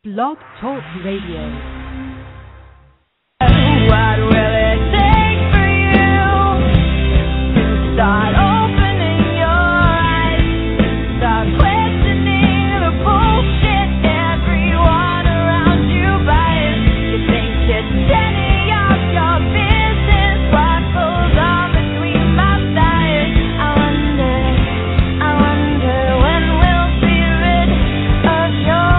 Blog Talk Radio. What will it take for you to start opening your eyes? Start questioning the bullshit everyone around you buys. You think it's any of your business what goes on between my thighs? I wonder when we'll be rid of your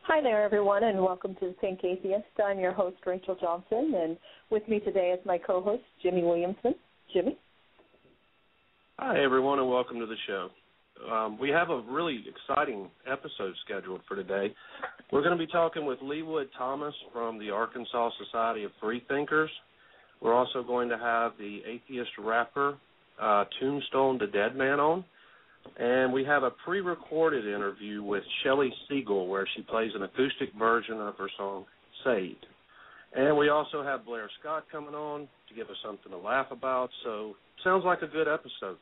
Hi there, everyone, and welcome to the Pink Atheist. I'm your host, Rachel Johnson, and with me today is my co-host, Jimmy Williamson. Jimmy? Hi, everyone, and welcome to the show. We have a really exciting episode scheduled for today. We're going to be talking with Leewood Thomas from the Arkansas Society of Freethinkers. We're also going to have the atheist rapper Tombstone, the Deadman on. And we have a pre-recorded interview with Shelly Segal where she plays an acoustic version of her song, Saved. And we also have Blair Scott coming on to give us something to laugh about. So sounds like a good episode.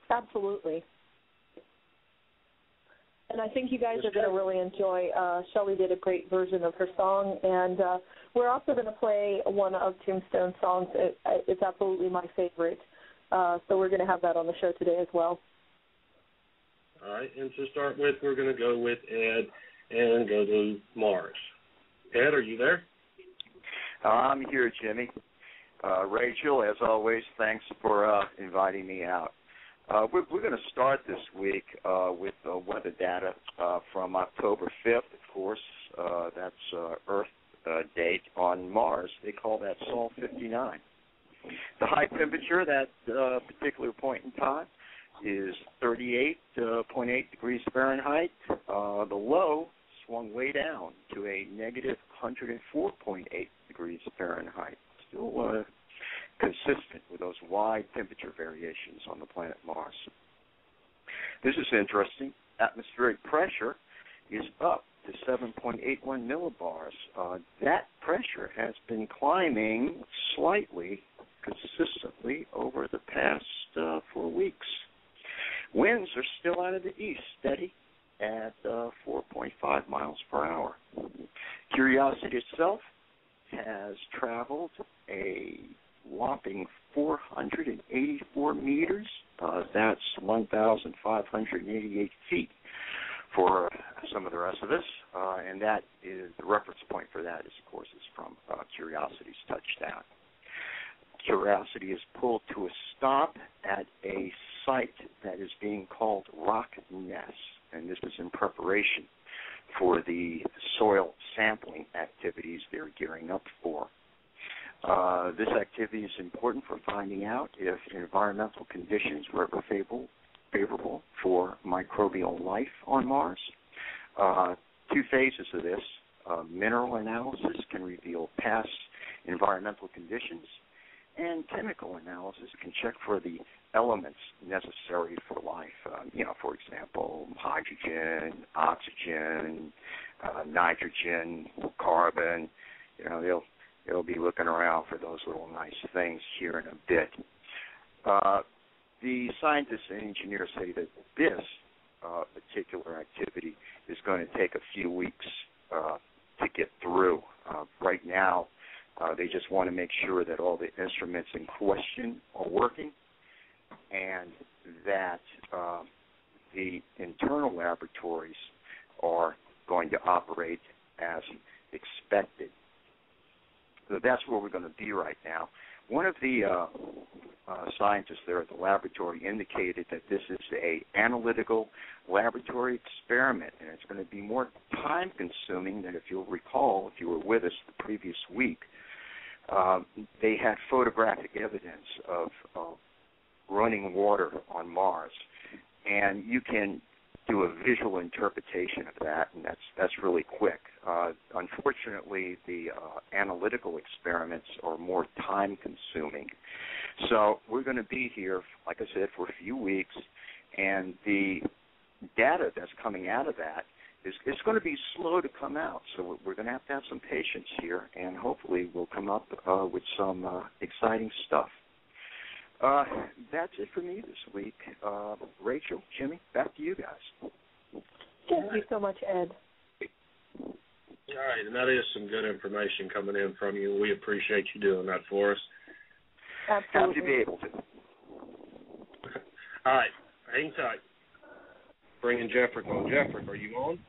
Absolutely. And I think you guys are going to really enjoy. Shelly did a great version of her song, and we're also going to play one of Tombstone's songs. It's absolutely my favorite. So we're going to have that on the show today as well. All right, and to start with, we're going to go with Ed and go to Mars. Ed, are you there? I'm here, Jimmy. Rachel, as always, thanks for inviting me out. We're going to start this week with weather data from October 5th, of course. That's Earth date on Mars. They call that Sol 59. The high temperature at that particular point in time is 38.8 degrees Fahrenheit. The low swung way down to a negative 104.8 degrees Fahrenheit. Still consistent with those wide temperature variations on the planet Mars. This is interesting. Atmospheric pressure is up to 7.81 millibars. That pressure has been climbing slightly, consistently over the past 4 weeks. Winds are still out of the east, steady at 4.5 miles per hour. Curiosity itself has traveled a whopping 484 meters. That's 1,588 feet for some of the rest of us. And that is the reference point for that is, of course, is from Curiosity's touchdown. Curiosity is pulled to a stop at a site that is being called Rock Ness, and this is in preparation for the soil sampling activities they're gearing up for. This activity is important for finding out if environmental conditions were ever favorable for microbial life on Mars. Two phases of this. Mineral analysis can reveal past environmental conditions, and chemical analysis can check for the elements necessary for life. For example, hydrogen, oxygen, nitrogen, carbon. They'll be looking around for those little nice things here in a bit. The scientists and engineers say that this particular activity is going to take a few weeks to get through. Right now, they just want to make sure that all the instruments in question are working and that the internal laboratories are going to operate as expected. So that's where we're going to be right now. One of the scientists there at the laboratory indicated that this is an analytical laboratory experiment, and it's going to be more time-consuming than, if you'll recall, if you were with us the previous week, they had photographic evidence of running water on Mars, and you can do a visual interpretation of that, and that's really quick. Unfortunately, the analytical experiments are more time-consuming. So we're going to be here, like I said, for a few weeks, and the data that's coming out of that it's going to be slow to come out. So we're going to have some patience here, and hopefully we'll come up with some exciting stuff. That's it for me this week. Rachel, Jimmy, back to you guys. Thank you so much, Ed. All right, and that is some good information coming in from you. We appreciate you doing that for us. Absolutely. Happy to be able to. All right, hang tight. Bringing Jeffrick on. Jeffrick, are you on?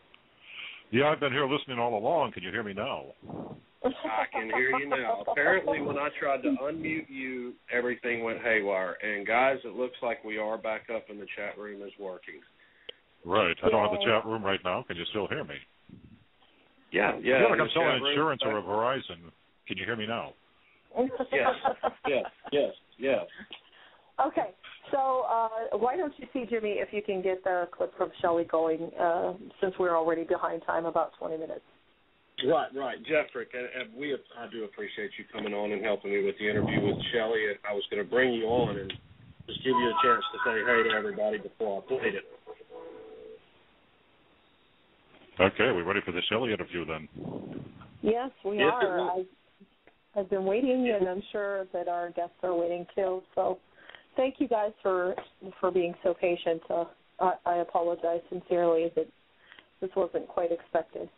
Yeah, I've been here listening all along. Can you hear me now? I can hear you now. Apparently, when I tried to unmute you, everything went haywire. And, guys, it looks like we are back up and the chat room is working. Right. I don't have the chat room right now. Can you still hear me? Yeah. I feel like I'm selling insurance or a Verizon. Can you hear me now? Yes. Okay. So why don't you see, Jimmy, if you can get the clip from Shelly going, since we're already behind time, about 20 minutes. Right. Jeffrick, I do appreciate you coming on and helping me with the interview with Shelly. And I was going to bring you on and just give you a chance to say hey to everybody before I played it. Okay, we're ready for the Shelly interview then. Yes, we are. I've been waiting, and I'm sure that our guests are waiting too. So thank you guys for being so patient. I apologize sincerely that this wasn't quite expected.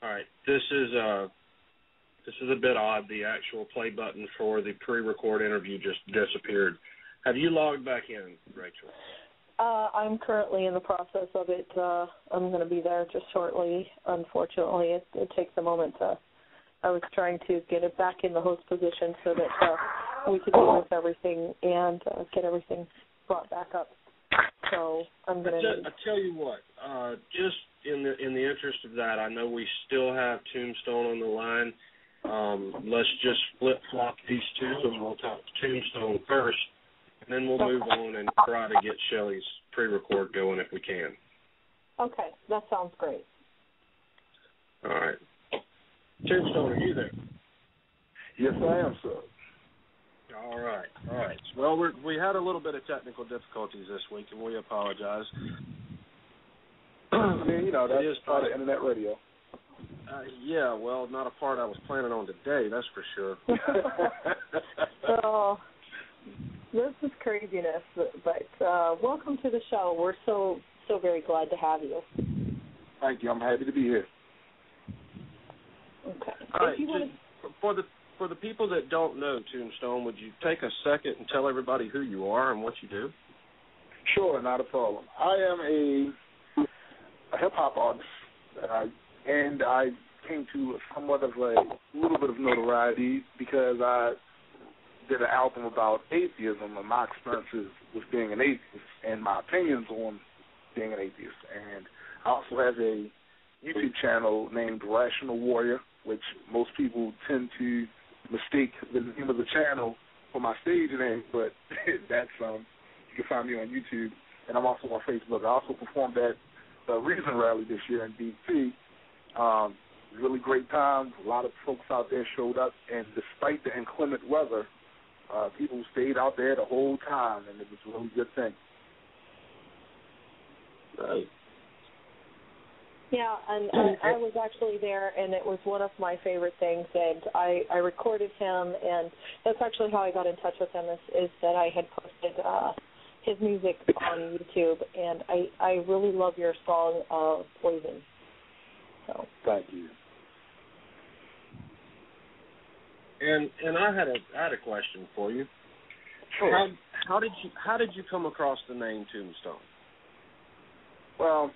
All right, this is a bit odd. The actual play button for the pre-record interview just disappeared. Have you logged back in, Rachel? I'm currently in the process of it. I'm going to be there just shortly. Unfortunately, it takes a moment. I was trying to get it back in the host position so that we could deal with everything and get everything brought back up. So I'm going to. I tell you what, just in the interest of that, I know we still have Tombstone on the line. Let's just flip flop these two, and we'll talk Tombstone first. And then we'll move on and try to get Shelly's pre-record going if we can. Okay, that sounds great. All right. Tombstone, are you there? Yes, I am, sir. All right. Well, we had a little bit of technical difficulties this week, and we apologize. Yeah, that's part of internet radio. Yeah, well, not a part I was planning on today, that's for sure. So, this is craziness, but welcome to the show. We're so very glad to have you. Thank you. I'm happy to be here. Okay. All right, for the people that don't know Tombstone, would you take a second and tell everybody who you are and what you do? Sure, not a problem. I am a hip-hop artist, and I came to somewhat of a little bit of notoriety because I did an album about atheism and my experiences with being an atheist and my opinions on being an atheist. And I also have a YouTube channel named Rational Warrior, which most people tend to mistake the name of the channel for my stage name, but that's you can find me on YouTube, and I'm also on Facebook. I also performed at the Reason Rally this year in D.C. Really great time. A lot of folks out there showed up, and despite the inclement weather, people stayed out there the whole time, and it was a really good thing. Right. Yeah, and I was actually there, and it was one of my favorite things, and I recorded him, and that's actually how I got in touch with him, is that I had posted his music on YouTube, and I really love your song, Poison. So. Thank you. And I had a question for you. Sure. How did you come across the name Tombstone? Well,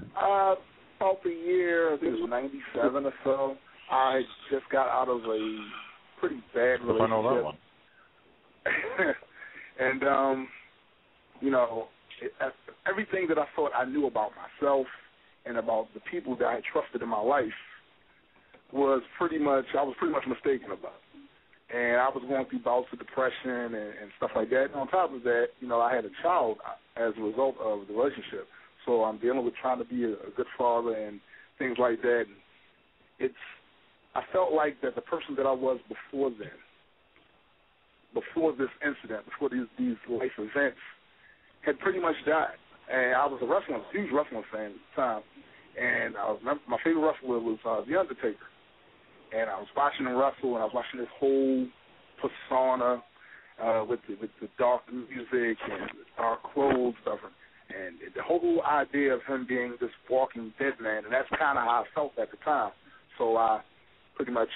about the year, I think it was 97 or so, I just got out of a pretty bad relationship. I know that one. And, everything that I thought I knew about myself and about the people that I trusted in my life I was pretty much mistaken about. And I was going through bouts of depression and stuff like that. And on top of that, I had a child as a result of the relationship. So I'm dealing with trying to be a good father and things like that. And I felt like that the person that I was before then, before this incident, before these life events, had pretty much died. And I was a huge wrestling fan at the time. And I remember my favorite wrestler was The Undertaker. And I was watching him wrestle, and I was watching this whole persona. with the dark music and the dark clothes stuff, and the whole idea of him being this walking dead man, and that's kind of how I felt at the time. So I pretty much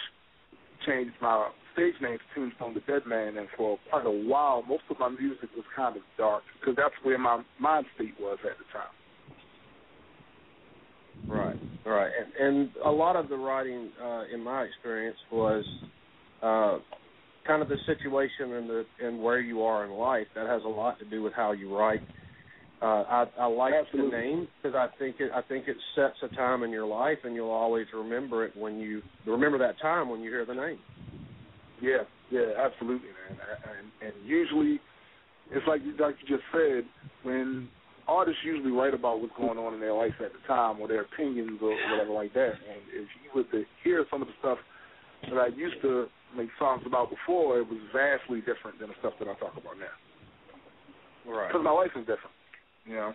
changed my stage name to Tombstone, the Deadman, and for quite a while, most of my music was kind of dark because that's where my mind state was at the time. Right. And a lot of the writing, in my experience, was kind of the situation and where you are in life. That has a lot to do with how you write. I like the name because I think it sets a time in your life, and you'll always remember it when you remember that time when you hear the name. Yeah, absolutely, man. And usually, it's like you just said, when artists usually write about what's going on in their life at the time or their opinions or whatever like that. And if you were to hear some of the stuff that I used to make songs about before, it was vastly different than the stuff that I talk about now. Right. Because my life is different, you know.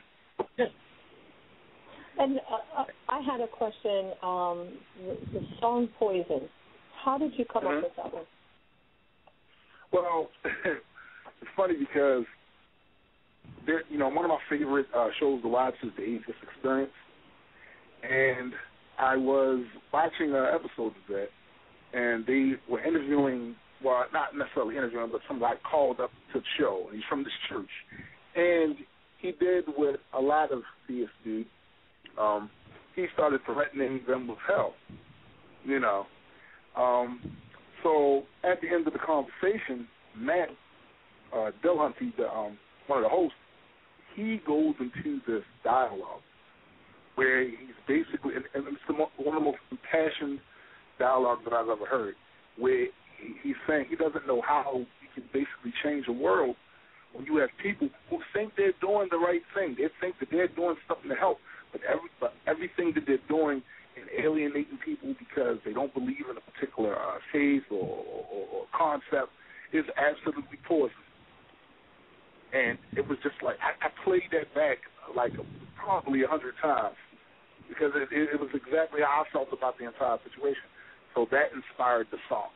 And I had a question. The song Poison, how did you come up with that one? Well, it's funny because one of my favorite shows to watch is the Atheist Experience, and I was watching an episode of that, and they were interviewing, well, not necessarily interviewing, but somebody called up to the show, and he's from this church, and he did what a lot of theists do. He started threatening them with hell, you know. So at the end of the conversation, Matt Dillhunty, one of the hosts, he goes into this dialogue where he's basically, and it's one of the most impassioned dialogues that I've ever heard, where he's saying he doesn't know how you can basically change a world when you have people who think they're doing the right thing. They think that they're doing something to help, but everything that they're doing and alienating people because they don't believe in a particular faith or concept is absolutely poison. And it was just like, I played that back like probably 100 times because it was exactly how I felt about the entire situation. So that inspired the song.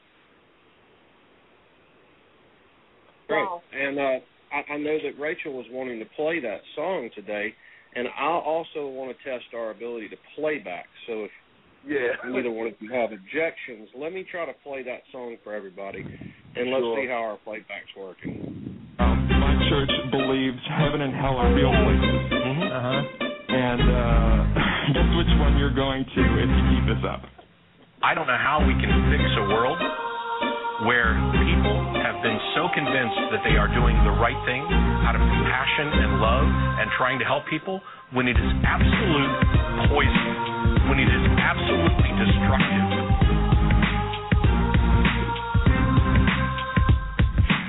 Great. Wow. And I know that Rachel was wanting to play that song today, and I also want to test our ability to play back. So if neither one of you have objections, let me try to play that song for everybody, and let's see how our playback's working. My church believes heaven and hell are real places. And guess which one you're going to if you keep this up. I don't know how we can fix a world where people have been so convinced that they are doing the right thing out of compassion and love and trying to help people when it is absolute poison, when it is absolutely destructive.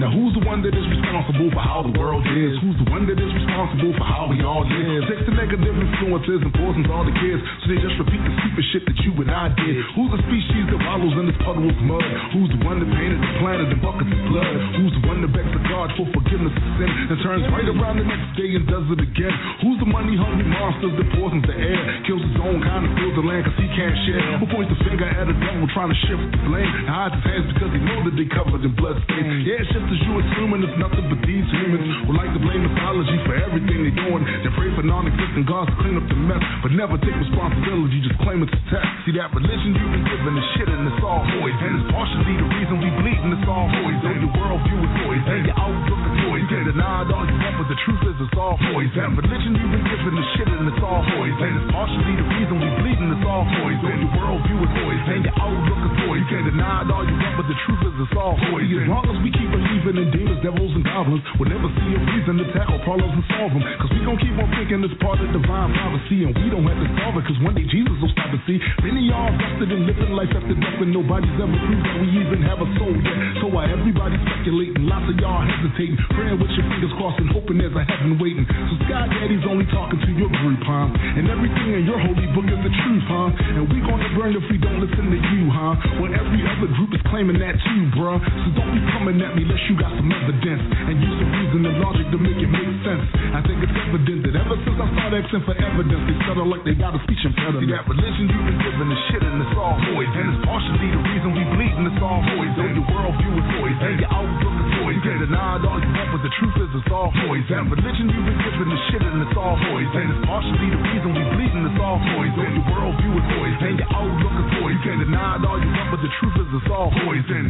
Now who's the one that is responsible for how the world is? Who's the one that is responsible for how we all live? Takes the negative influences and poisons all the kids, so they just repeat the stupid shit that you and I did. Who's the species that wallows in this puddle of mud? Who's the one that painted the planet in buckets of blood? Who's the one that begs the God for forgiveness of sin and turns right around the next day and does it again? Who's the money-hungry monster that poisons the air, kills his own kind and steals the land because he can't share? Who points the finger at a devil trying to shift the blame and hides his hands because he knows that they covered in blood stains? Yeah, it's just as you assuming it's nothing but these humans would like to blame mythology for everything they're doing. They pray for non-existent gods to clean up the mess, but never take responsibility, just claim it's a test. See, that religion you've been given is shit and it's all void, and it's partially the reason we bleed and it's all void. Though your worldview is void and your outlook is void, you can deny it all you want, but the truth is it's all void. That religion you've been given is shit and it's all void, and it's partially the reason we bleed and it's all void. Though your worldview is void and your outlook is void, you can deny it all you want, but the truth is it's all void. As long as we keep believing in demons, devils, and goblins, we'll never see a reason to tackle problems and solve them, because we gon' keep on thinking it's part of divine prophecy, and we don't have to solve it, because one day Jesus will stop and see. Many are invested in living life after death, and nobody's ever proved that we even have a soul yet. So why everybody speculating, lots of y'all hesitating, praying with your fingers crossed and hoping there's a heaven waiting. So Sky Daddy's only talking to your group, huh? And everything in your holy book is the truth, huh? And we gonna burn if we don't listen to you, huh? When every other group is claiming that too, bruh. So don't be coming at me unless you got some evidence, and use some reason and logic to make it make sense. I think it's evident that ever since I started asking for evidence, they settle like they got a speech impediment. See, that religion you've been given is shit and it's all void, and it's partially the reason we bleed and it's all void. Though your worldview is void and your outlook is void, You can't deny it all you want, but the truth is it's all poison. Religion you've been given the shit and it's all poison. It's partially the reason we bleeding, it's all poison. Your worldview is poison, your outlook is poison. You can't deny it all you want, but the truth is it's all poison.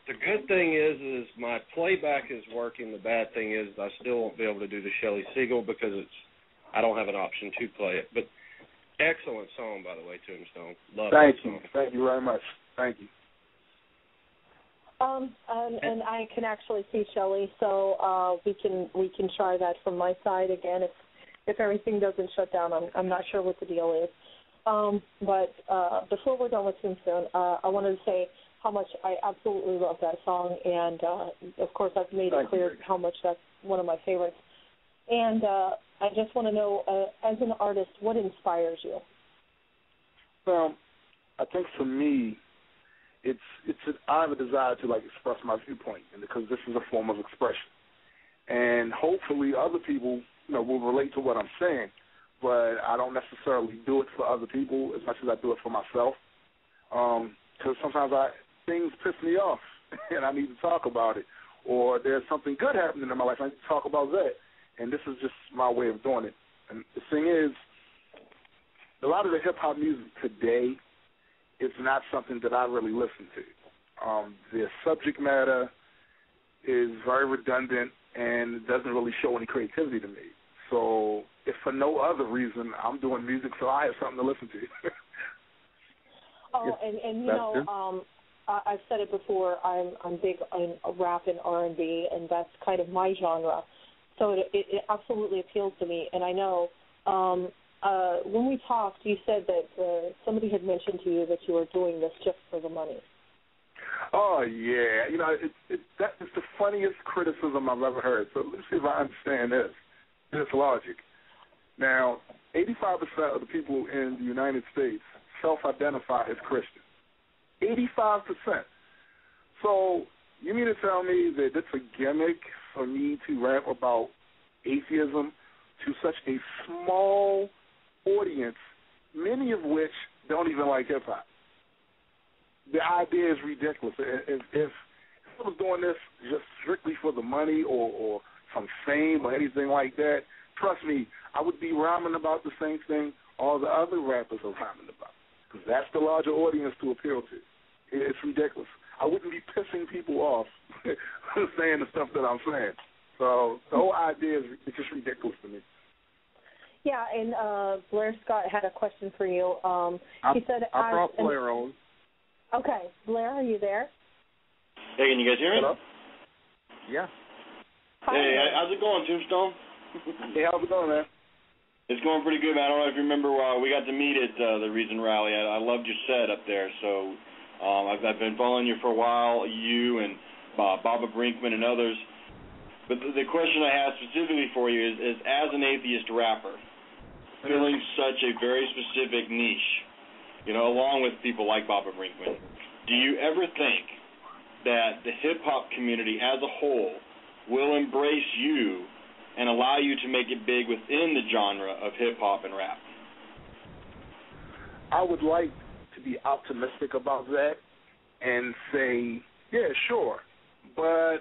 The good thing is my playback is working. The bad thing is I still won't be able to do the Shelly Segal because I don't have an option to play it. But excellent song, by the way, Tombstone. Love that song. Thank you very much. Thank you. And I can actually see Shelly, so we can try that from my side again if everything doesn't shut down. I'm not sure what the deal is. But before we're done with Tombstone, I wanted to say how much I absolutely love that song, and of course I've made it clear how much that's one of my favorites. And I just want to know, as an artist, what inspires you? Well, I think for me, I have a desire to express my viewpoint, and because this is a form of expression, and hopefully other people, will relate to what I'm saying. But I don't necessarily do it for other people as much as I do it for myself, because sometimes things piss me off, and I need to talk about it, or there's something good happening in my life, I need to talk about that, and this is just my way of doing it. And the thing is, a lot of the hip-hop music today is not something that I really listen to. The subject matter is very redundant, and it doesn't really show any creativity to me. So if for no other reason, I'm doing music so I have something to listen to. And I've said it before, I'm big on rap and R&B, and that's kind of my genre. So it absolutely appeals to me. And I know when we talked, you said that somebody had mentioned to you that you were doing this just for the money. Oh, yeah. That is the funniest criticism I've ever heard. So let's see if I understand this logic. Now, 85% of the people in the United States self-identify as Christian. 85%. So you mean to tell me that it's a gimmick for me to rap about atheism to such a small audience, many of which don't even like hip-hop? The idea is ridiculous. If I was doing this just strictly for the money or some fame or anything like that, trust me, I would be rhyming about the same thing all the other rappers are rhyming about, because that's the larger audience to appeal to. It's ridiculous. I wouldn't be pissing people off saying the stuff that I'm saying. So the whole idea is just ridiculous to me. Yeah, and Blair Scott had a question for you. He said, I brought Blair on. Okay. Blair, are you there? Hey, can you guys hear me? Hello? Yeah. Hi. Hey, how's it going, Tombstone? Hey, how's it going, man? It's going pretty good, man. I don't know if you remember, we got to meet at the Reason Rally. I loved your set up there. So I've been following you for a while, you and Baba Brinkman and others. But the question I have specifically for you is as an atheist rapper, filling such a very specific niche, along with people like Baba Brinkman, do you ever think that the hip-hop community as a whole will embrace you and allow you to make it big within the genre of hip-hop and rap? I would like to be optimistic about that and say, yeah, sure. But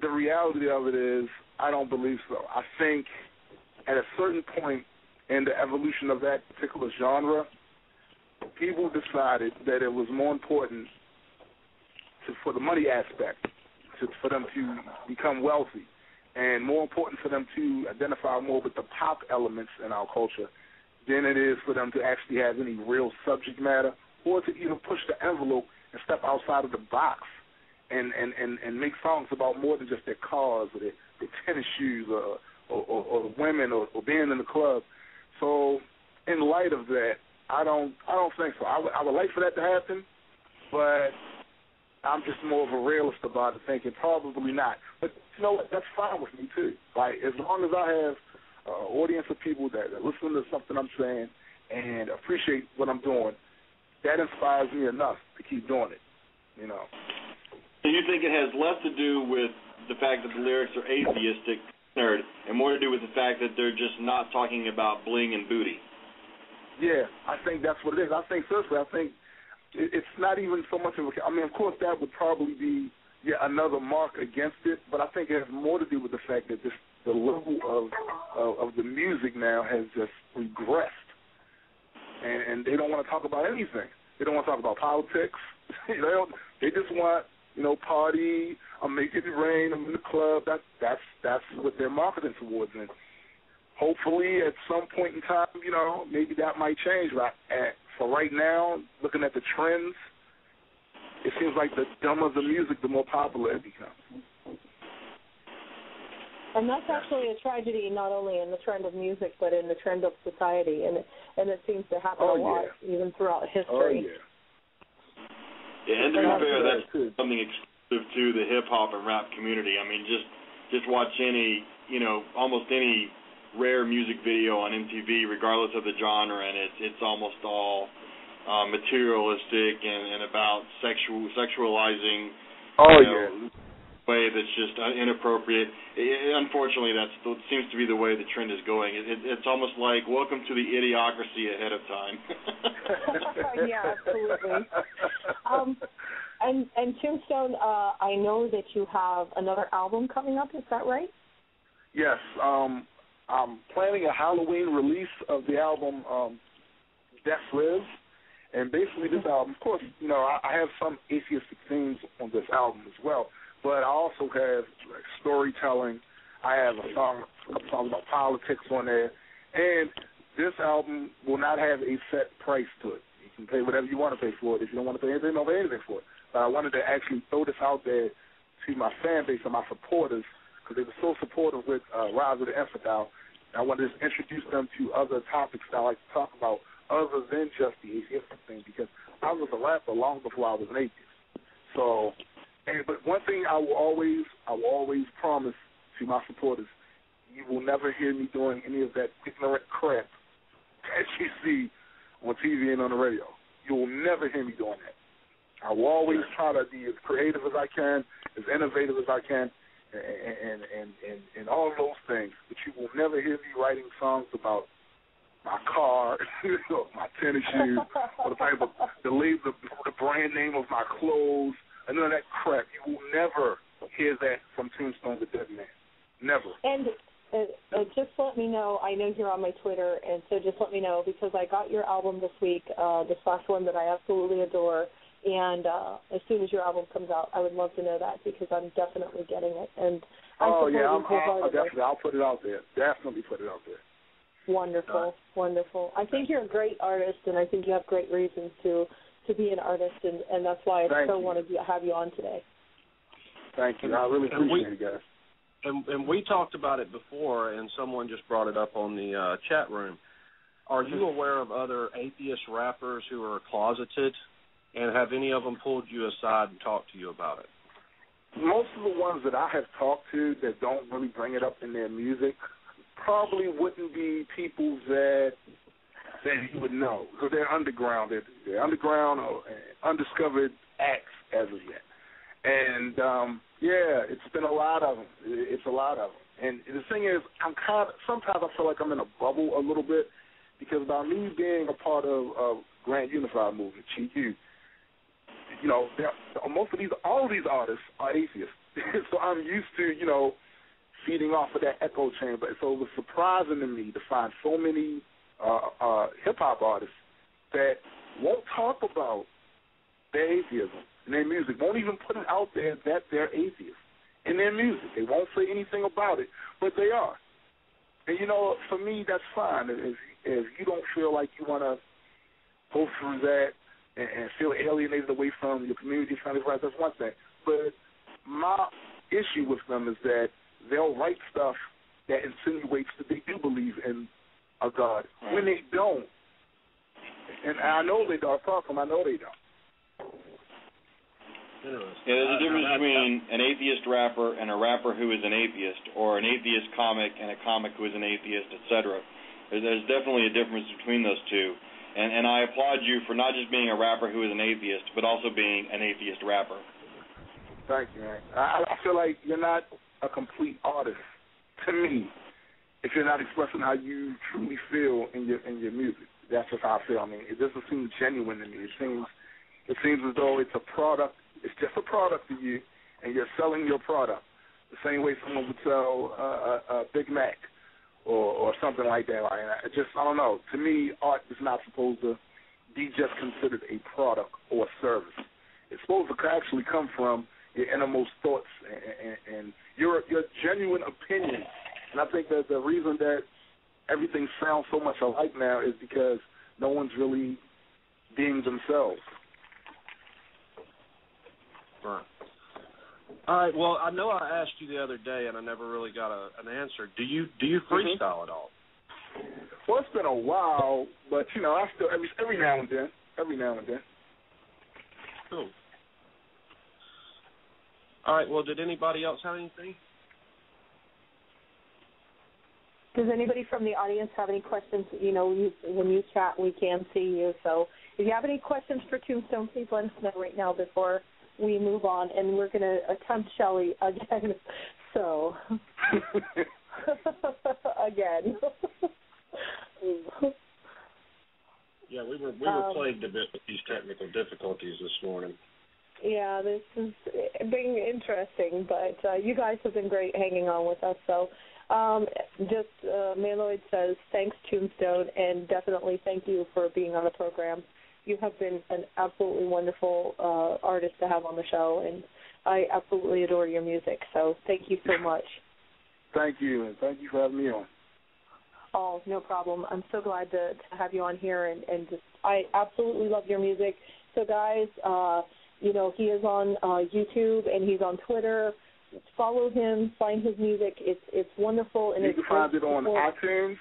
the reality of it is I don't believe so. I think at a certain point in the evolution of that particular genre, people decided that it was more important for the money aspect, for them to become wealthy, and more important for them to identify more with the pop elements in our culture than it is for them to actually have any real subject matter or to even push the envelope and step outside of the box and make songs about more than just their cars or their tennis shoes or women or being in the club. So in light of that, I don't think so. I would like for that to happen, but I'm just more of a realist about it, thinking probably not. But you know what? That's fine with me too. Like, as long as I have an audience of people that listen to something I'm saying and appreciate what I'm doing, that inspires me enough to keep doing it. So you think it has less to do with the fact that the lyrics are atheistic nerd and more to do with the fact that they're just not talking about bling and booty. Yeah, I think that's what it is. I think it's not even so much of a, I mean, of course, that would probably be another mark against it, but I think it has more to do with the fact that the level of the music now has just regressed, and they don't want to talk about anything. They don't want to talk about politics. They just want, party. I'm making it rain. I'm in the club. That's what they're marketing towards, and hopefully at some point in time, maybe that might change. But for right now, looking at the trends, it seems like the dumber the music, the more popular it becomes. And that's actually a tragedy, not only in the trend of music, but in the trend of society, and it seems to happen a lot, even throughout history. Yeah, and to be fair, that's something exclusive to the hip-hop and rap community. I mean, just watch any, almost any rare music video on MTV, regardless of the genre, and it's almost all materialistic and about sexualizing way that's just inappropriate. Unfortunately, that seems to be the way the trend is going. It's almost like welcome to the idiocracy ahead of time. Yeah, absolutely. And Tombstone, I know that you have another album coming up. Is that right? Yes. I'm planning a Halloween release of the album Death Lives. And basically this album, of course, I have some atheistic themes on this album as well, but I also have storytelling. I have a couple songs about politics on there. And this album will not have a set price to it. You can pay whatever you want to pay for it. If you don't want to pay anything, don't pay anything for it. But I wanted to actually throw this out there to my fan base and my supporters, because they were so supportive with Rise of the Infidel. I wanted to introduce them to other topics that I like to talk about other than just the atheistic thing, because I was a rapper long before I was an atheist. So, but one thing I will always promise to my supporters, you will never hear me doing any of that ignorant crap that you see on TV and on the radio. You will never hear me doing that. I will always try to be as creative as I can, as innovative as I can, and all of those things. But you will never hear me writing songs about my car, my tennis shoes, or the brand name of my clothes, and none of that crap. You will never hear that from Tombstone the Deadman. Never. And just let me know. I know you're on my Twitter, and so just let me know, because I got your album this week, this last one that I absolutely adore. And as soon as your album comes out, I would love to know that, because I'm definitely getting it. And I'll put it out there. Definitely put it out there. Wonderful, wonderful. I think you're a great artist, and I think you have great reasons to be an artist, and that's why I wanted to have you on today. Thank you. I really appreciate it, guys. And we talked about it before, and someone just brought it up on the chat room. Are you aware of other atheist rappers who are closeted, and have any of them pulled you aside and talked to you about it? Most of the ones that I have talked to that don't really bring it up in their music probably wouldn't be people that you would know, because they're underground. They're underground or undiscovered acts as of yet. And, it's been a lot of them. It's a lot of them. And the thing is, sometimes I feel like I'm in a bubble a little bit, because by me being a part of Grand Unified Movement, GU, all of these artists are atheists. So I'm used to, feeding off of that echo chamber. So it was surprising to me to find so many hip-hop artists that won't talk about their atheism in their music, won't even put it out there that they're atheists in their music. They won't say anything about it, but they are. And, for me, that's fine. If you don't feel like you want to go through that and feel alienated away from your community, family, friends, that's one thing. But my issue with them is that they'll write stuff that insinuates that they do believe in a God when they don't. And I know they don't. I know they don't. Yeah, there's a difference between an atheist rapper and a rapper who is an atheist, or an atheist comic and a comic who is an atheist, etc. There's definitely a difference between those two. And I applaud you for not just being a rapper who is an atheist, but also being an atheist rapper. Thank you, man. I feel like you're not a complete artist to me, if you're not expressing how you truly feel in your music. That's just how I feel. I mean, it doesn't seem genuine to me. It seems as though it's a product. It's just a product to you, and you're selling your product the same way someone would sell a Big Mac or something like that. Like, I don't know. To me, art is not supposed to be just considered a product or a service. It's supposed to actually come from your innermost thoughts and your genuine opinion. And I think that the reason that everything sounds so much alike now is because no one's really being themselves. Right. All right. Well, I know I asked you the other day, and I never really got an answer. Do you freestyle at all? Well, it's been a while, but I still every now and then. Cool. All right. Well, did anybody else have anything? Does anybody from the audience have any questions? When you chat, we can see you. So if you have any questions for Tombstone, please let us know right now before we move on. And we're going to attempt Shelly again. So, again. Yeah, we were plagued a bit with these technical difficulties this morning. Yeah, this is being interesting, but you guys have been great hanging on with us. So. Maloid says, thanks, Tombstone, and definitely thank you for being on the program. You have been an absolutely wonderful artist to have on the show, and I absolutely adore your music, so thank you so much. Thank you, and thank you for having me on. Oh, no problem. I'm so glad to have you on here, and just I absolutely love your music. So, guys, he is on YouTube, and he's on Twitter. Follow him, find his music. It's wonderful, and you can find it on iTunes.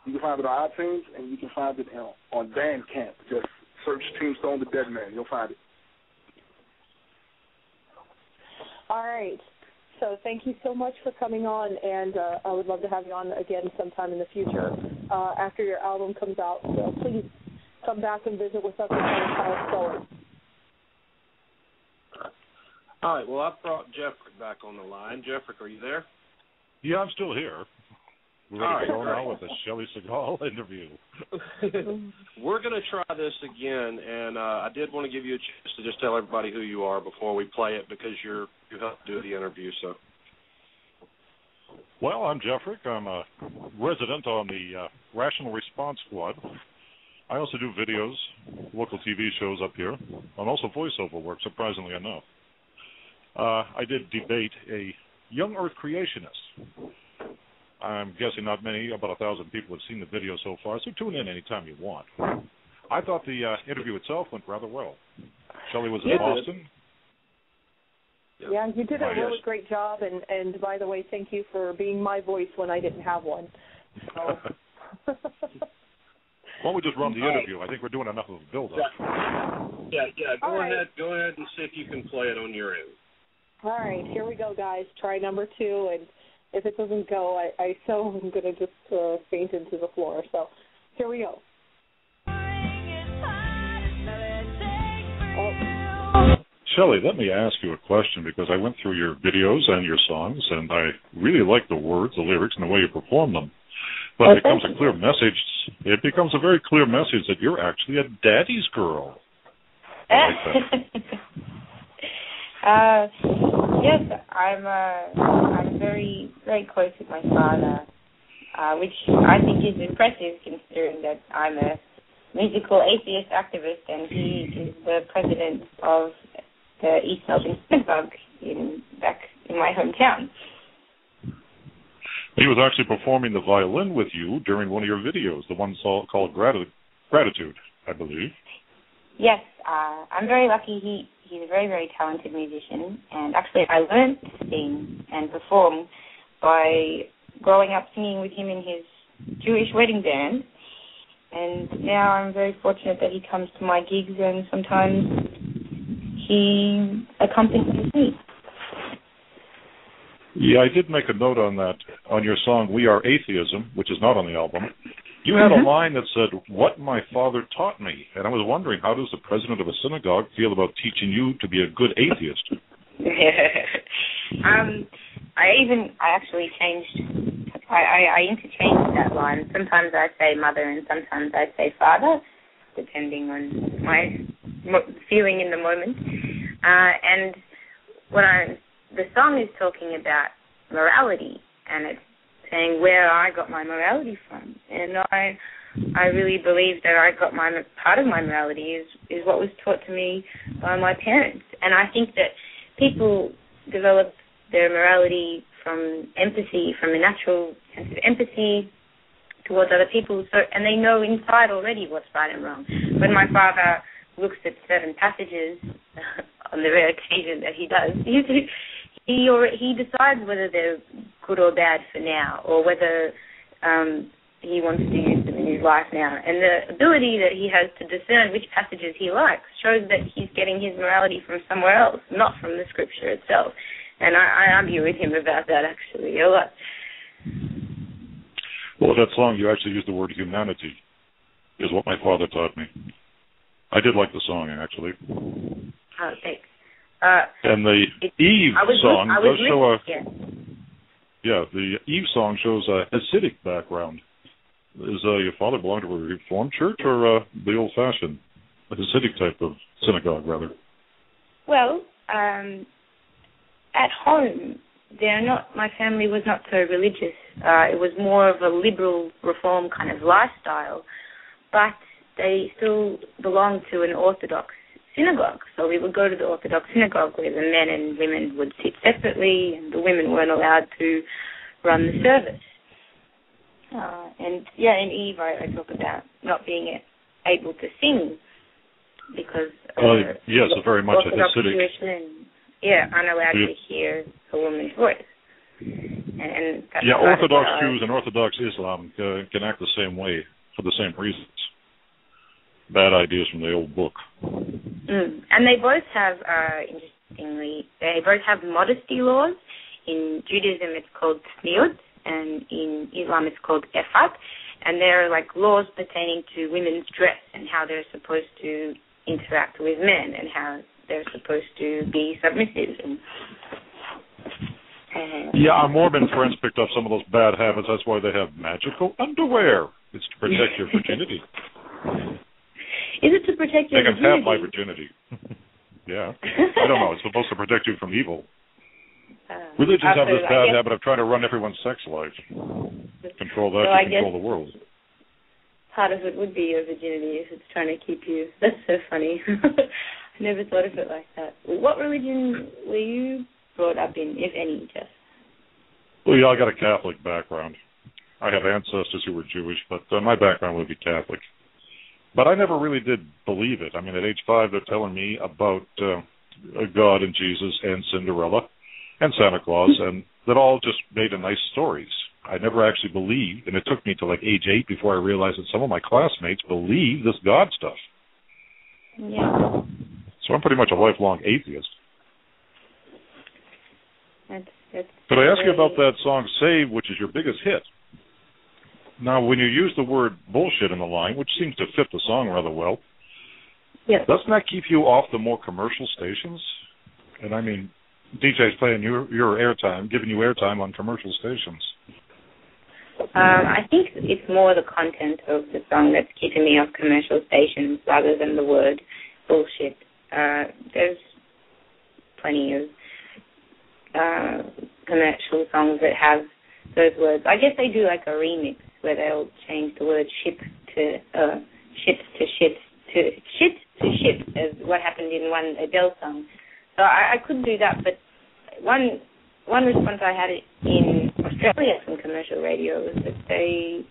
You can find it on iTunes, and you can find it on Bandcamp. Just search Tombstone the Deadman. You'll find it. All right. So thank you so much for coming on, and I would love to have you on again sometime in the future after your album comes out. So please come back and visit with us and tell us how it's going. All right, well, I've brought Jeffrey back on the line. Jeffrey, are you there? Yeah, I'm still here. We're ready to go now with the Shelly Segal interview. We're going to try this again, and I did want to give you a chance to just tell everybody who you are before we play it because you helped do the interview. So. Well, I'm Jeffrey. I'm a resident on the Rational Response Squad. I also do videos, local TV shows up here, and also voiceover work, surprisingly enough. I did debate a young Earth creationist. I'm guessing not many, about 1,000 people have seen the video so far, so tune in anytime you want. I thought the interview itself went rather well. Shelly was in Boston. Yeah, you did a really great job, and by the way, thank you for being my voice when I didn't have one. So. Why don't we just run the interview? I think we're doing enough of a build-up. Yeah. Go ahead and see if you can play it on your end. All right, here we go, guys. Try number 2, and if it doesn't go, I'm going to just faint into the floor. So here we go. Shelly, let me ask you a question because I went through your videos and your songs, and I really like the words, the lyrics, and the way you perform them. But it becomes a clear message. It becomes a very clear message that you're actually a daddy's girl. I like that. Yes, I'm very, very close with my father, which I think is impressive considering that I'm a musical atheist activist and he is the president of the East Melbourne Synagogue back in my hometown. He was actually performing the violin with you during one of your videos, the one called Gratitude, I believe. Yes, I'm very lucky. He's a very, very talented musician, and actually I learned to sing and perform by growing up singing with him in his Jewish wedding band, and now I'm very fortunate that he comes to my gigs and sometimes he accompanies me. Yeah, I did make a note on that, on your song, We Are Atheism, which is not on the album. You had a line that said, what my father taught me. And I was wondering, how does the president of a synagogue feel about teaching you to be a good atheist? I interchanged that line. Sometimes I say mother and sometimes I say father, depending on my feeling in the moment. And the song is talking about morality, and it's saying where I got my morality from. And I really believe that part of my morality is what was taught to me by my parents. And I think that people develop their morality from empathy, from a natural sense of empathy towards other people, and they know inside already what's right and wrong. When my father looks at certain passages, on the rare occasion that he does, he decides whether they're good or bad for now, or whether he wants to use them in his life now. And the ability that he has to discern which passages he likes shows that he's getting his morality from somewhere else, not from the scripture itself. And I argue with him about that, actually, a lot. Well, that song, you actually used the word humanity, is what my father taught me. I did like the song, actually. Oh, thanks. And the Eve song does show the Eve song shows a Hasidic background. Is your father belong to a Reformed church or the old-fashioned, a Hasidic type of synagogue, rather? Well, at home, my family was not so religious. It was more of a liberal reform kind of lifestyle, but they still belonged to an Orthodox synagogue. So we would go to the Orthodox synagogue where the men and women would sit separately, and the women weren't allowed to run the service. In Eve, I talk about not being able to sing because yes, very much Orthodox a Hasidic. Jewish men, unallowed to hear a woman's voice. And that's Orthodox Jews and Orthodox Islam can act the same way for the same reasons. Bad ideas from the old book. And they both have, interestingly, modesty laws. In Judaism, it's called tzniut, and in Islam, it's called efat. And they're like laws pertaining to women's dress and how they're supposed to interact with men and how they're supposed to be submissive. Our Mormon friends picked up some of those bad habits. That's why they have magical underwear. It's to protect your virginity. Is it to protect your virginity? They can have my virginity. Yeah. I don't know. It's supposed to protect you from evil. Religions have this bad habit of trying to run everyone's sex life. Control that, you control the world. Part of it would be your virginity if it's trying to keep you. That's so funny. I never thought of it like that. What religion were you brought up in, if any, Jeff? Well, I got a Catholic background. I have ancestors who were Jewish, but my background would be Catholic. But I never really did believe it. I mean, at age 5, they're telling me about God and Jesus and Cinderella and Santa Claus, and that all just made nice stories. I never actually believed, and it took me to like age 8 before I realized that some of my classmates believe this God stuff. Yeah. So I'm pretty much a lifelong atheist. Could I ask you about that song, Save, which is your biggest hit? Now, when you use the word bullshit in the line, which seems to fit the song rather well, doesn't that keep you off the more commercial stations? And I mean, DJ's playing your airtime, giving you airtime on commercial stations. I think it's more the content of the song that's keeping me off commercial stations rather than the word bullshit. There's plenty of commercial songs that have those words. I guess they do like a remix where they'll change the word ship to ships to ships to shit to ship, as what happened in one Adele song. So I could do that, but one response I had in Australia from commercial radio was that they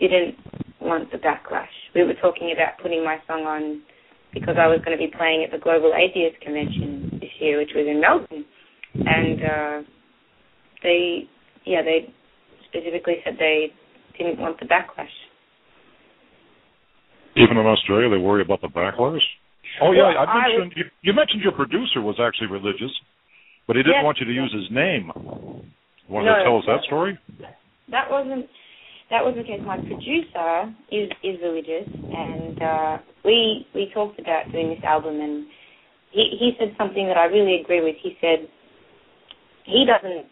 didn't want the backlash. We were talking about putting my song on because I was going to be playing at the Global Atheist Convention this year, which was in Melbourne, and they specifically said they didn't want the backlash. Even in Australia, they worry about the backlash? Oh, yeah, you mentioned your producer was actually religious, but he didn't want you to use his name. You want to tell us that story? That was the case. My producer is religious, and we talked about doing this album, and he said something that I really agree with. He said he doesn't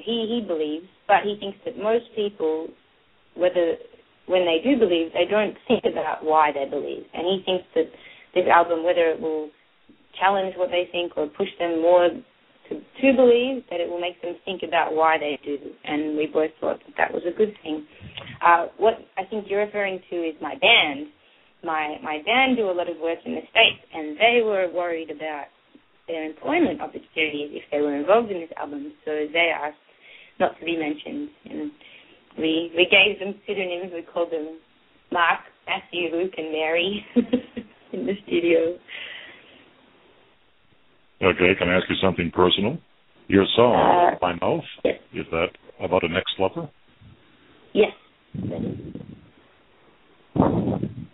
he believes, but he thinks that most people, when they do believe, they don't think about why they believe. And he thinks that this album, whether it will challenge what they think or push them more to believe, that it will make them think about why they do. And we both thought that was a good thing. What I think you're referring to is my band. My band do a lot of work in the States, and they were worried about their employment opportunities if they were involved in this album, so they asked not to be mentioned. And we gave them pseudonyms. We called them Mark, Matthew, Luke, and Mary in the studio. Okay, can I ask you something personal? Your song, My Mouth, yes. Is that about an ex-lover? Yes.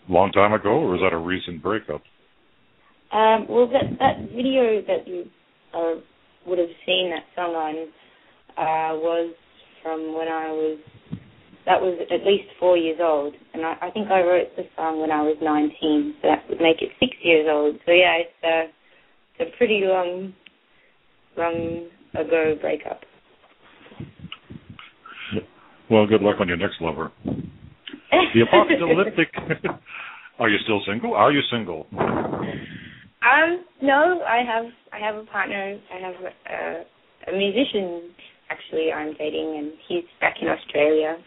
Long time ago, or is that a recent breakup? Well, that video that you would have seen that song on was from when that was at least 4 years old. And I think I wrote the song when I was 19, so that would make it 6 years old. So, yeah, it's a pretty long ago breakup. Well, good luck on your next lover. The apocalyptic... Are you still single? Are you single? No, I have a partner. I have a musician, actually, I'm dating, and he's back in Australia.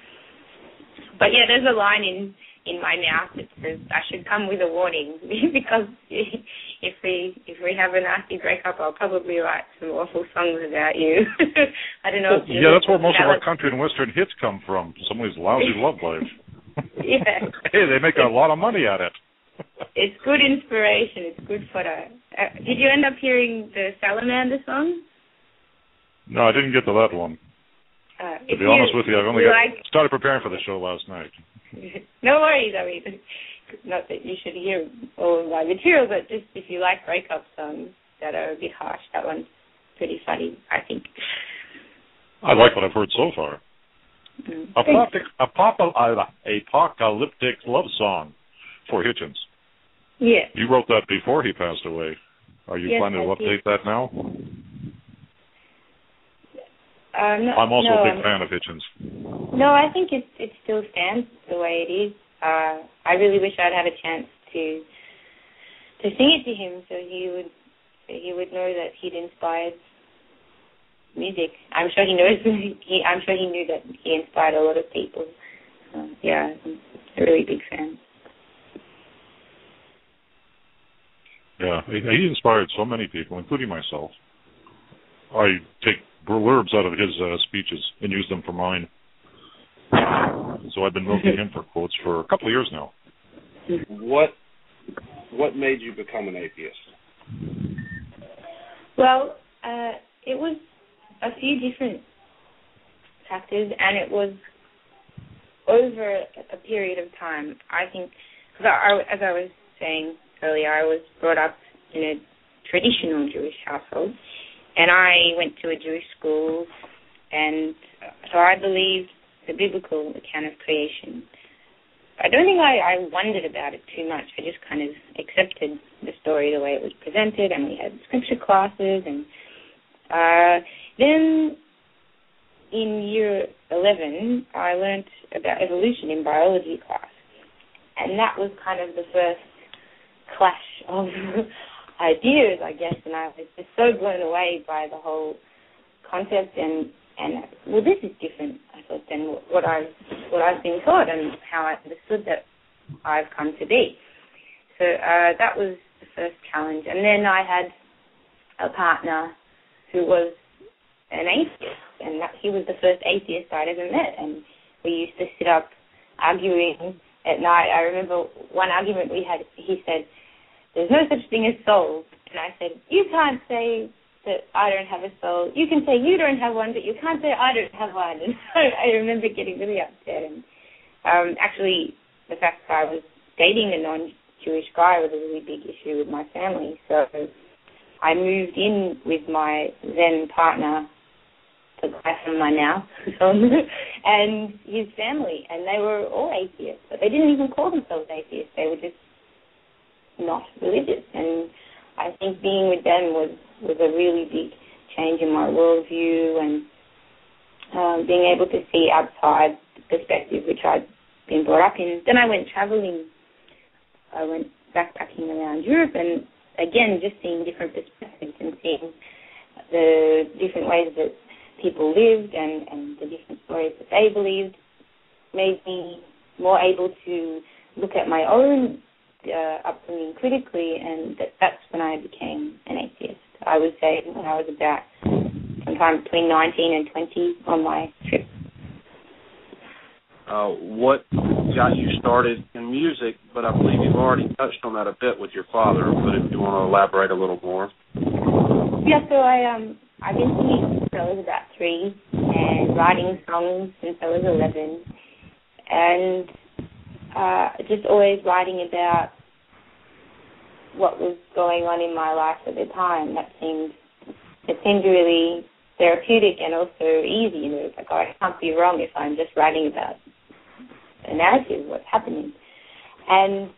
But, yeah, there's a line in my mouth that says I should come with a warning, because if we have a nasty breakup, I'll probably write some awful songs about you. I don't know. Yeah, that's where most of our country and western hits come from. Somebody's lousy love life. Yeah. Hey, they make a lot of money at it. It's good inspiration. It's good fodder. Did you end up hearing the Salamander song? No, I didn't get to that one. To be honest with you, I've only started preparing for the show last night. No worries. I mean, not that you should hear all of my material, but just if you like breakup songs that are a bit harsh, that one's pretty funny, I think. I like what I've heard so far. Apocalyptic love song for Hitchens. Yeah. You wrote that before he passed away. Are you planning to update that now? I'm also a big fan of Hitchens. No, I think it still stands the way it is. I really wish I'd had a chance to sing it to him, so he would know that he'd inspired music. I'm sure he knows. I'm sure he knew that he inspired a lot of people. Yeah, I'm a really big fan. Yeah, he inspired so many people, including myself. I take blurbs out of his speeches and use them for mine. So I've been milking him for quotes for a couple of years now. What made you become an atheist? Well, it was a few different factors, and it was over a period of time. I think, because as I was saying earlier, I was brought up in a traditional Jewish household, and I went to a Jewish school, and so I believed the biblical account of creation. I don't think I wondered about it too much. I just kind of accepted the story the way it was presented, and we had scripture classes, and then in year 11, I learned about evolution in biology class, and that was kind of the first clash of ideas, I guess, and I was just so blown away by the whole concept, and well, this is different, I thought, than what I've been taught and how I understood that I've come to be. So that was the first challenge, and then I had a partner who was an atheist, and he was the first atheist I'd ever met, and we used to sit up arguing at night. I remember one argument we had, he said, "There's no such thing as souls," and I said, "You can't say that I don't have a soul. You can say you don't have one, but you can't say I don't have one." And I remember getting really upset, and actually the fact that I was dating a non-Jewish guy was a really big issue with my family, so I moved in with my then partner, the guy from my now song, and his family, and they were all atheists, but they didn't even call themselves atheists. They were just not religious, and I think being with them was a really big change in my worldview, and being able to see outside the perspective which I'd been brought up in. Then I went traveling. I went backpacking around Europe, and again, just seeing different perspectives and seeing the different ways that people lived and the different stories that they believed made me more able to look at my own upbringing critically, and that's when I became an atheist. I would say when I was about sometime between 19 and 20 on my trip. What got you started in music? But I believe you've already touched on that a bit with your father, but if you want to elaborate a little more. Yeah, so I've been singing since I was about 3 and writing songs since I was 11, and just always writing about what was going on in my life at the time. It seemed really therapeutic and also easy. You know, it's like, oh, I can't be wrong if I'm just writing about a narrative, what's happening. And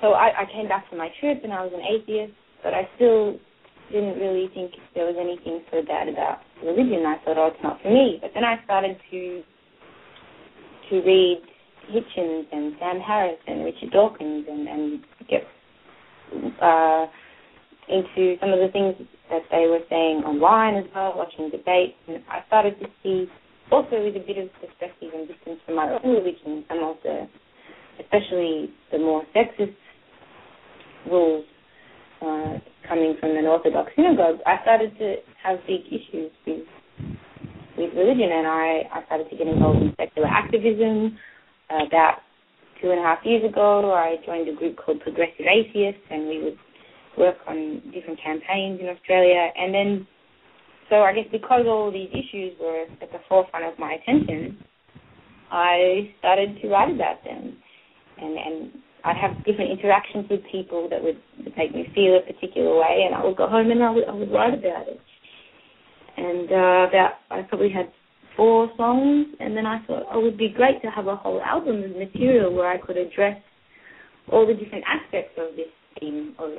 so I came back from my trip and I was an atheist, but I still didn't really think there was anything so bad about religion. I thought, oh, it's not for me. But then I started to read Hitchens and Sam Harris and Richard Dawkins and get into some of the things that they were saying online as well, watching debates. And I started to see, also with a bit of perspective and distance from my own religion, some of the, especially the more sexist rules coming from an Orthodox synagogue, I started to have big issues with religion, and I started to get involved in secular activism. About 2.5 years ago, I joined a group called Progressive Atheists, and we would work on different campaigns in Australia. And then, so I guess because all these issues were at the forefront of my attention, I started to write about them. And I'd have different interactions with people that would make me feel a particular way, and I would go home and I would write about it. And I probably had 4 songs, and then I thought, it would be great to have a whole album of material where I could address all the different aspects of this theme of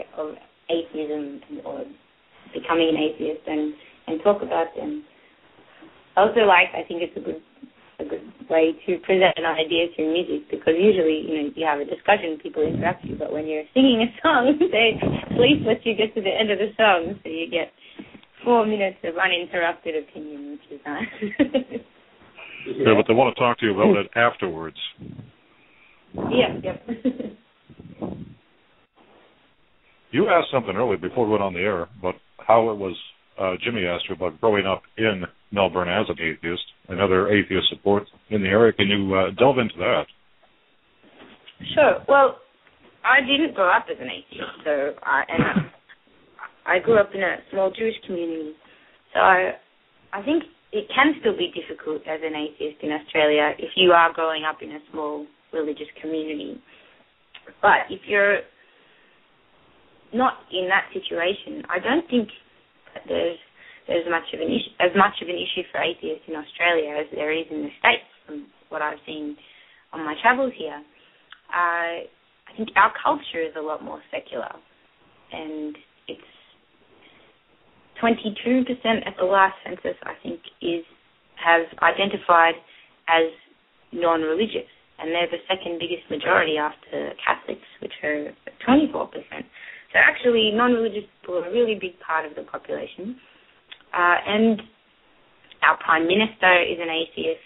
atheism or becoming an atheist and talk about them. Also, I think it's a good way to present an idea through music, because usually, you have a discussion, people interrupt you, but when you're singing a song, they at least let you get to the end of the song, so you get 4 minutes of uninterrupted opinion, which is nice. Yeah, but they want to talk to you about it afterwards. Yep. You asked something earlier before we went on the air about how it was, Jimmy asked you about growing up in Melbourne as an atheist and other atheist support in the area. Can you delve into that? Sure. Well, I didn't grow up as an atheist, so I grew up in a small Jewish community. So I think it can still be difficult as an atheist in Australia if you are growing up in a small religious community. But if you're not in that situation, I don't think that there's as much of an issue for atheists in Australia as there is in the States, from what I've seen on my travels here. I think our culture is a lot more secular, and it's 22% at the last census, I think, has identified as non-religious, and they're the second biggest majority after Catholics, which are 24%. So actually, non-religious people are a really big part of the population. And our Prime Minister is an atheist,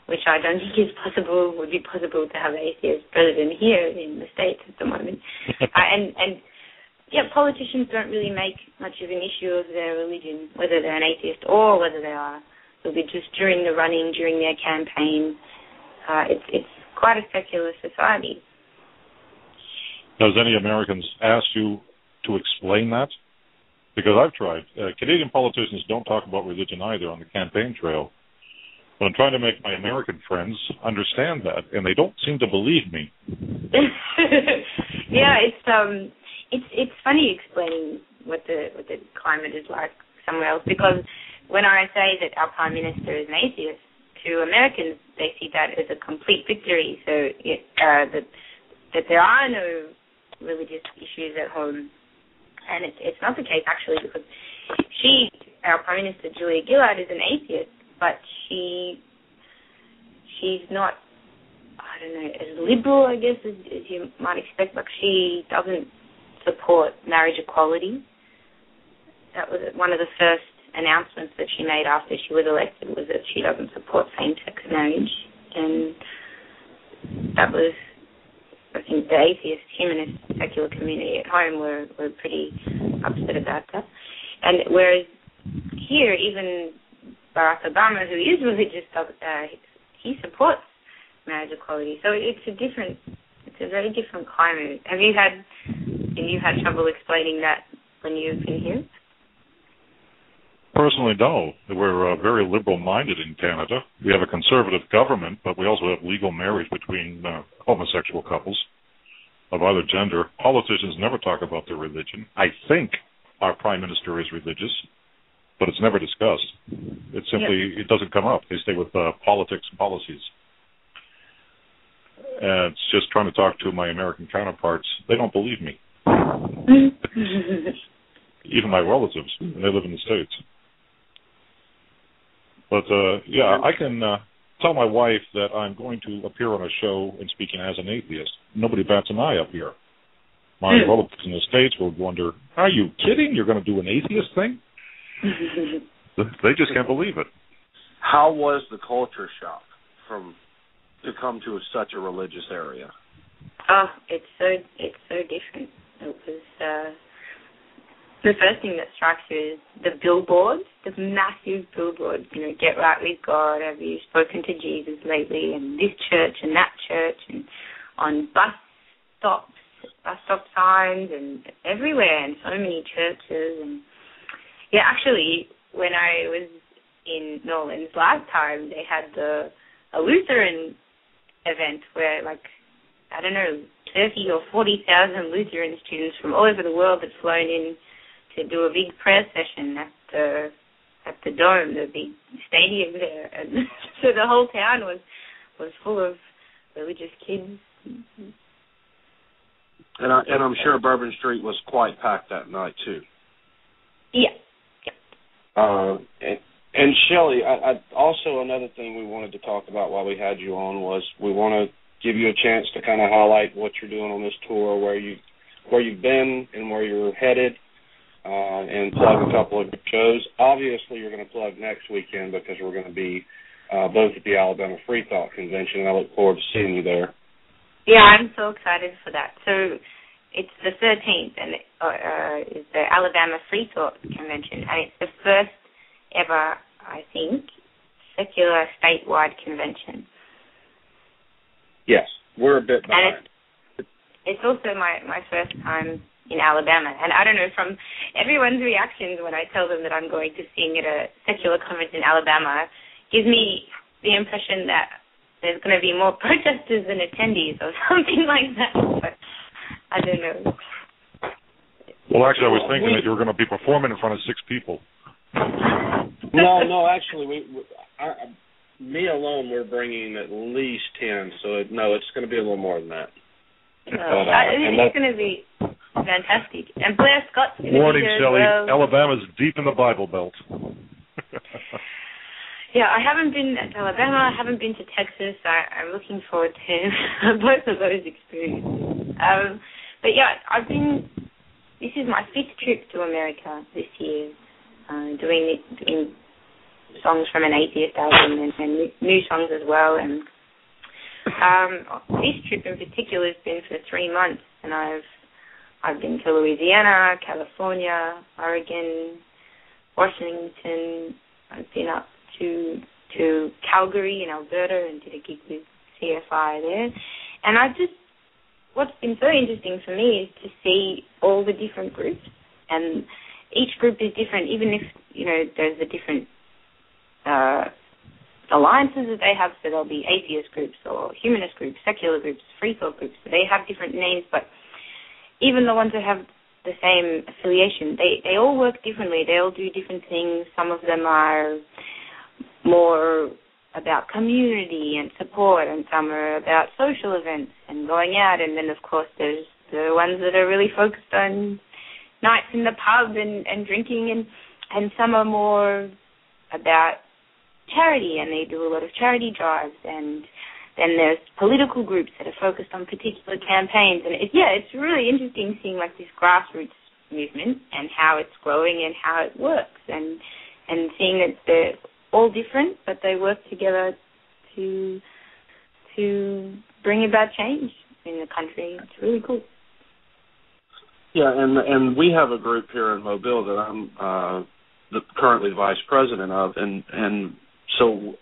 which I don't think would be possible to have an atheist president here in the States at the moment. Politicians don't really make much of an issue of their religion, whether they're an atheist or whether they are religious during the running, during their campaign. It's quite a secular society. Has any Americans asked you to explain that? Because I've tried. Canadian politicians don't talk about religion either on the campaign trail. But I'm trying to make my American friends understand that, and they don't seem to believe me. Yeah, it's funny explaining what the climate is like somewhere else, because when I say that our Prime Minister is an atheist, to Americans they see that as a complete victory. So that there are no religious issues at home. And it's not the case, actually, because our Prime Minister, Julia Gillard, is an atheist, but she's not, I don't know, as liberal, I guess, as you might expect. Like, she doesn't support marriage equality. That was one of the first announcements that she made after she was elected, was that she doesn't support same-sex marriage. And that was, I think, the atheist, humanist, secular community at home were pretty upset about that. And whereas here, even Barack Obama, who is religious, he supports marriage equality. So it's a very different climate. Have you had trouble explaining that when you've been here? Personally, no. We're very liberal-minded in Canada. We have a conservative government, but we also have legal marriage between homosexual couples of either gender. Politicians never talk about their religion. I think our prime minister is religious, but it's never discussed. It simply it doesn't come up. They stay with politics and policies. And it's just trying to talk to my American counterparts. They don't believe me. Even my relatives, they live in the States. But, I can tell my wife that I'm going to appear on a show and speaking as an atheist. Nobody bats an eye up here. My relatives in the States will wonder, are you kidding? You're going to do an atheist thing? They just can't believe it. How was the culture shock to come to such a religious area? Oh, it's so different. It was the first thing that strikes you is the billboards, the massive billboards. You know, get right with God. Have you spoken to Jesus lately? And this church and that church, and on bus stop signs, and everywhere, and so many churches. And yeah, actually, when I was in New Orleans last time, they had a Lutheran event where, like, I don't know, 30 or 40,000 Lutheran students from all over the world had flown in to do a big prayer session at the Dome, the big stadium there, and so the whole town was full of religious kids. And I'm sure Bourbon Street was quite packed that night too. Yeah. And Shelly, I also another thing we wanted to talk about while we had you on was we want to give you a chance to kind of highlight what you're doing on this tour, where you've been and where you're headed, and plug a couple of shows. Obviously, you're going to plug next weekend because we're going to be both at the Alabama Free Thought Convention, and I look forward to seeing you there. Yeah, I'm so excited for that. So it's the 13th, and it's the Alabama Free Thought Convention, and it's the first ever, I think, secular statewide convention. Yes, we're a bit behind. And it's also my first time in Alabama, and I don't know, from everyone's reactions when I tell them that I'm going to sing at a secular conference in Alabama, gives me the impression that there's going to be more protesters than attendees or something like that, but I don't know. Well, actually, I was thinking that you were going to be performing in front of 6 people. No, actually, me alone, we're bringing at least 10, so it's going to be a little more than that. It's going to be fantastic. And Blair Scott's going to be there Shelly. as well. Alabama's deep in the Bible Belt. Yeah, I haven't been to Alabama. I haven't been to Texas. I'm looking forward to both of those experiences. But yeah, this is my 5th trip to America this year, doing songs from an Atheist album and new songs as well. And this trip in particular has been for 3 months, and I've been to Louisiana, California, Oregon, Washington. I've been up to Calgary in Alberta and did a gig with CFI there. And what's been so interesting for me is to see all the different groups, and each group is different, even if, there's the different alliances that they have. So there'll be atheist groups or humanist groups, secular groups, free thought groups. They have different names, but even the ones that have the same affiliation, they all work differently. They all do different things. Some of them are more about community and support, and some are about social events and going out. And then, of course, there's the ones that are really focused on nights in the pub and drinking, and some are more about charity, and they do a lot of charity drives, and then there's political groups that are focused on particular campaigns, and it's really interesting seeing like this grassroots movement and how it's growing and how it works, and seeing that they're all different, but they work together to bring about change in the country. It's really cool. Yeah, and we have a group here in Mobile that I'm currently the vice president of, and so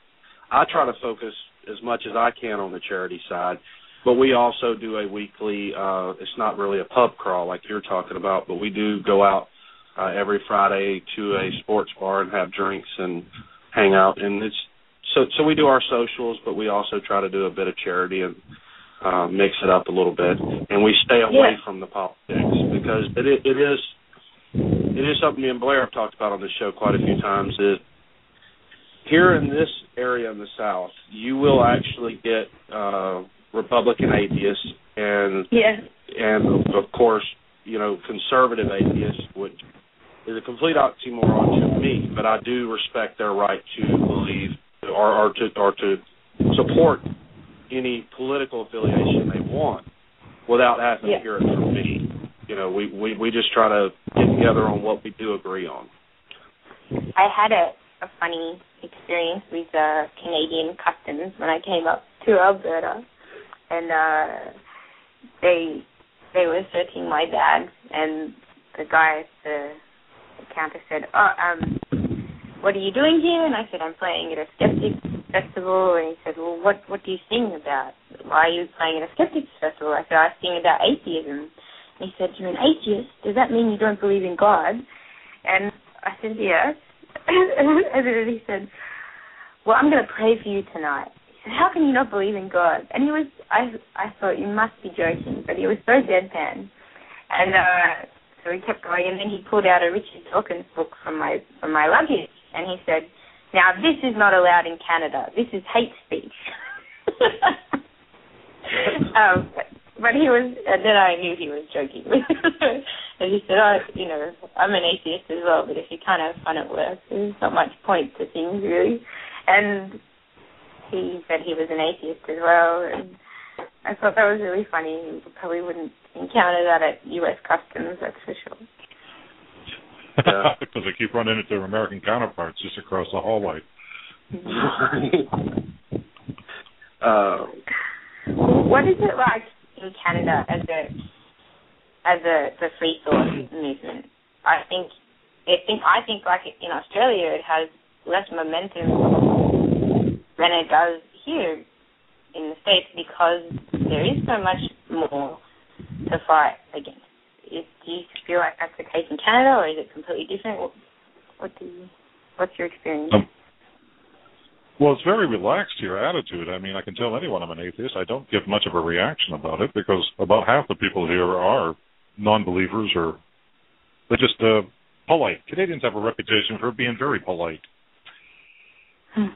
I try to focus as much as I can on the charity side, but we also do a weekly, it's not really a pub crawl like you're talking about, but we do go out every Friday to a sports bar and have drinks and hang out, and it's so we do our socials, but we also try to do a bit of charity and mix it up a little bit, and we stay away from the politics, because it is something me and Blair have talked about on the show quite a few times, is here in this area in the South, you will actually get Republican atheists and of course, conservative atheists, which is a complete oxymoron to me, but I do respect their right to believe or to support any political affiliation they want without having to hear it from me. We just try to get together on what we do agree on. I had a funny experience with Canadian Customs when I came up to Alberta, and they were searching my bags, and the guy at the counter said, what are you doing here? And I said, I'm playing at a Skeptics Festival. And he said, well, what do you sing about? Why are you playing at a Skeptics Festival? I said, I sing about atheism. And he said, you're an atheist? Does that mean you don't believe in God? And I said, yes. And then he said, well, I'm going to pray for you tonight. He said, how can you not believe in God? And I thought, you must be joking, but he was so deadpan. And so he kept going, and then he pulled out a Richard Dawkins book from my luggage, and he said, now, this is not allowed in Canada. This is hate speech. But he was, and then I knew he was joking. And he said, I'm an atheist as well, but if you can't have fun at work, there's not much point to things, really. And he said he was an atheist as well, and I thought that was really funny. You probably wouldn't encounter that at U.S. Customs, that's for sure. Because they keep running into their American counterparts just across the hallway. What is it like in Canada as the free thought movement? I think like in Australia it has less momentum than it does here in the States, because there is so much more to fight against. Do you feel like that's the case in Canada, or is it completely different? What's your experience? Well, it's very relaxed, your attitude. I mean, I can tell anyone I'm an atheist. I don't give much of a reaction about it, because about half the people here are non-believers, or they're just polite. Canadians have a reputation for being very polite.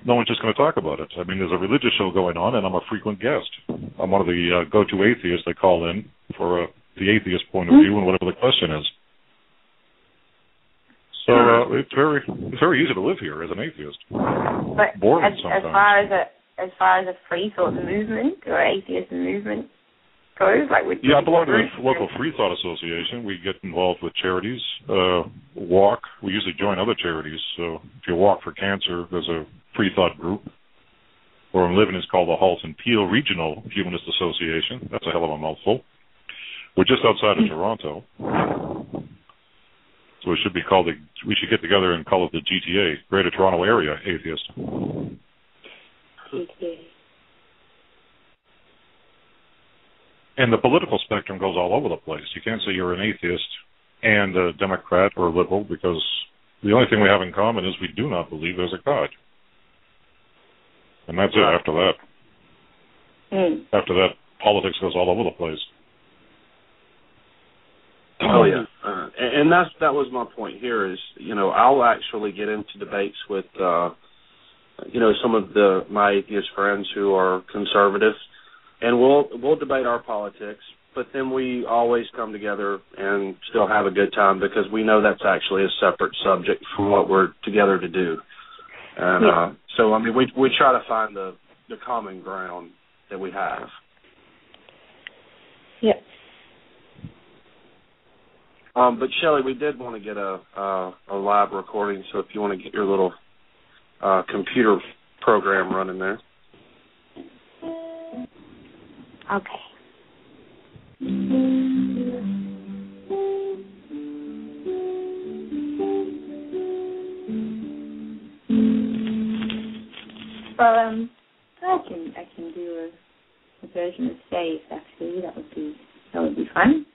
No one's just going to talk about it. I mean, there's a religious show going on, and I'm a frequent guest. I'm one of the go-to atheists they call in for the atheist point of view and whatever the question is. So it's very easy to live here as an atheist. But boring sometimes. As far as a free thought movement or atheist movement goes, like with I belong to the local Free Thought Association. We get involved with charities. Walk. We usually join other charities. So if you walk for cancer, there's a Free Thought group. Where I'm living is called the Halton Peel Regional Humanist Association. That's a hell of a mouthful. We're just outside of Toronto. So we should get together and call it the GTA, Greater Toronto Area Atheist. And the political spectrum goes all over the place. You can't say you're an atheist and a Democrat or a liberal, because the only thing we have in common is we do not believe there's a God. And that's it after that. After that, politics goes all over the place. Oh yeah, and that was my point here. Is I'll actually get into debates with some of my atheist friends who are conservative, and we'll debate our politics. But then we always come together and still have a good time, because we know that's actually a separate subject from what we're together to do. And so, I mean, we try to find the common ground that we have. Yeah. But Shelly, we did want to get a live recording, so if you want to get your little computer program running there. Okay. Well, I can do a version of Save. Actually, that would be fun.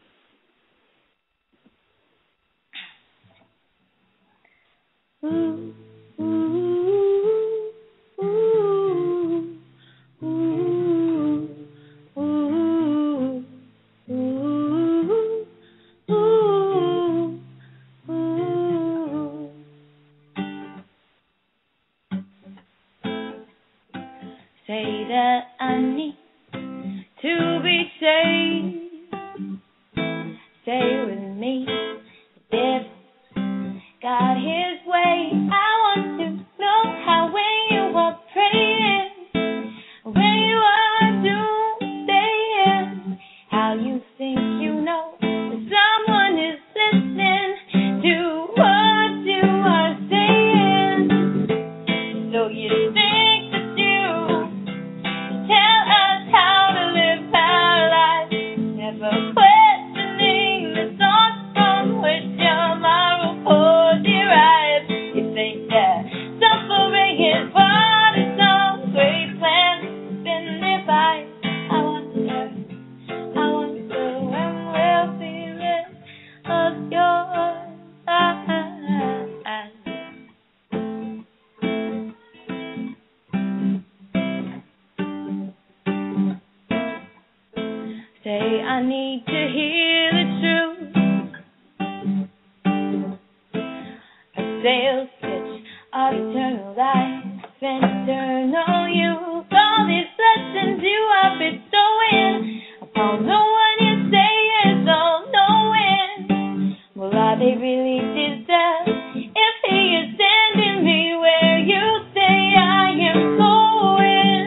Ooh, ooh, ooh, ooh, ooh, ooh, ooh, ooh. Say that I need to be saved. Stay with me. If God his way, I want to know how when you are praying, when you are doomsaying, how you think you know that someone is listening to what you are saying. So you think that you tell us how to live our lives, never questioning the thoughts from which your moral code derives. You think that suffering is part of some great plan to spin their lives. I wonder when we'll be rid of your lies. Say I need to hear the truth. A sales pitch of eternal life and eternal youth. All these lessons you are bestowing upon the one you say is all knowing. Well, are they really deserved if he is sending me where you say I am going?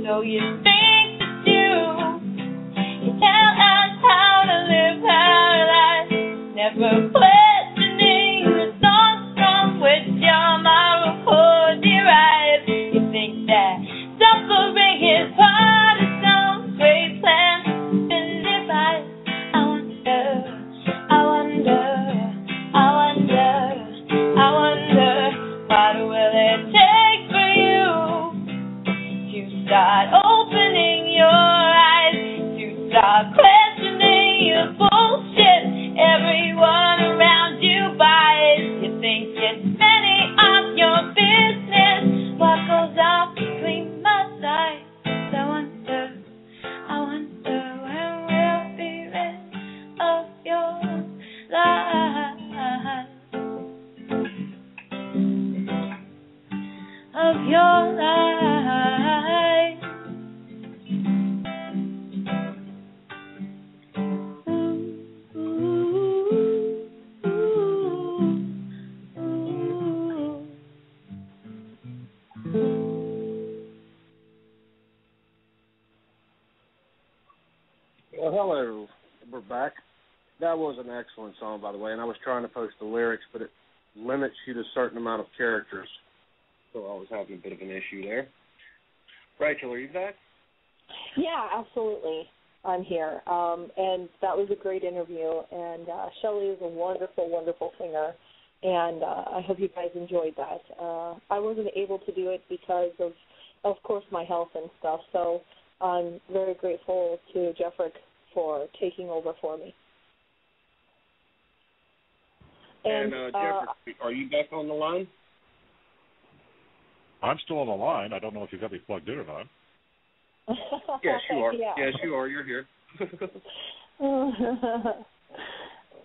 So you think that you tell us how to live our lives, never questioning the thoughts from which your moral code derives. You think that suffering is part of some great plan to live life. I wonder, what will it take for you to start opening your eyes, to start questioning your bullshit everyone around you buys? You think it's any of your business what goes on between my thighs. I wonder when we'll be rid of your lies, of your lies. Ooh, ooh, ooh, ooh. Well, hello. We're back. That was an excellent song, by the way, and I was trying to post the lyrics, but it limits you to a certain amount of characters. So I was having a bit of an issue there. Rachel, are you back? Yeah, absolutely. I'm here. And that was a great interview. And Shelly is a wonderful, wonderful singer. And I hope you guys enjoyed that. I wasn't able to do it because of course, my health and stuff. So I'm very grateful to Jeffrick for taking over for me. And Jeffrick, are you back on the line? I'm still on the line. I don't know if you've got me plugged in or not. Yes, you are. Yeah. Yes, you are. You're here. I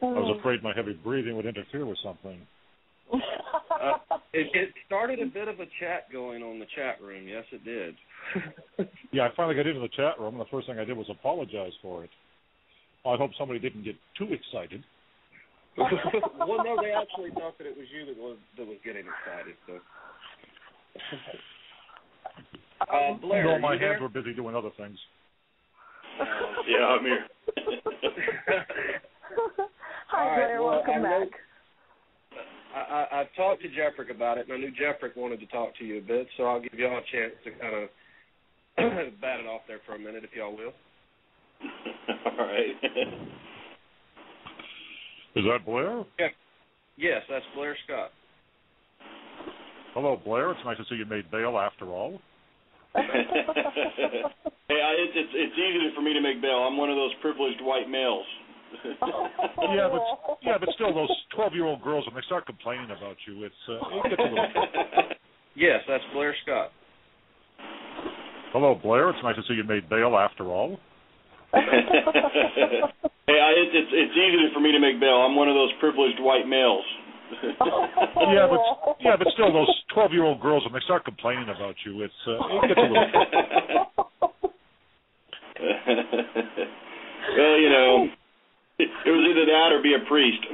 was afraid my heavy breathing would interfere with something. It started a bit of a chat going on in the chat room. Yes, it did. Yeah, I finally got into the chat room, and the first thing I did was apologize for it. I hope somebody didn't get too excited. Well, no, they actually thought that it was you that was getting excited. So. Blair, no, my hands were busy doing other things. Yeah, I'm here. Hi, Blair. Welcome back. I've talked to Jeffrick about it, and I knew Jeffrick wanted to talk to you a bit, so I'll give y'all a chance to kind of bat it off there for a minute, if y'all will. All right. Is that Blair? Yeah. Yes, that's Blair Scott. Hello, Blair. It's nice to see you made bail after all. Hey, it's easy for me to make bail. I'm one of those privileged white males. yeah, but still, those 12-year-old girls, when they start complaining about you, it gets a little. Yes, that's Blair Scott. Hello, Blair. It's nice to see you made bail after all. Hey, it's easy for me to make bail. I'm one of those privileged white males. yeah, but still, those 12-year-old girls, when they start complaining about you, it gets a little. Well, you know, it was either that or be a priest.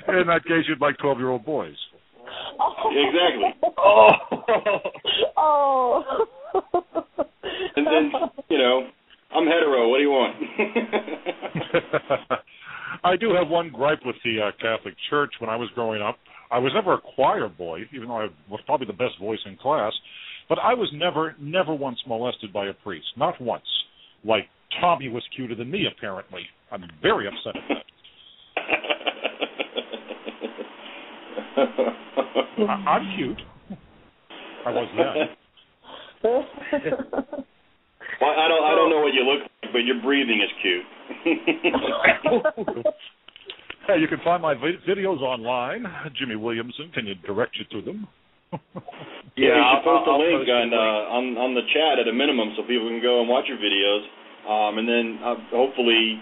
In that case, you'd like 12-year-old boys. Exactly. Oh. And then, you know, I'm hetero. What do you want? I do have one gripe with the Catholic Church. When I was growing up, I was never a choir boy, even though I was probably the best voice in class. But I was never once molested by a priest. Not once. Like, Tommy was cuter than me, apparently. I'm very upset at that. I'm cute. I was then. Well, I don't know what you look like, but your breathing is cute. Hey, you can find my videos online. Jimmy Williamson, can you direct you to them? Yeah, you should post a link on the chat at a minimum so people can go and watch your videos. And then hopefully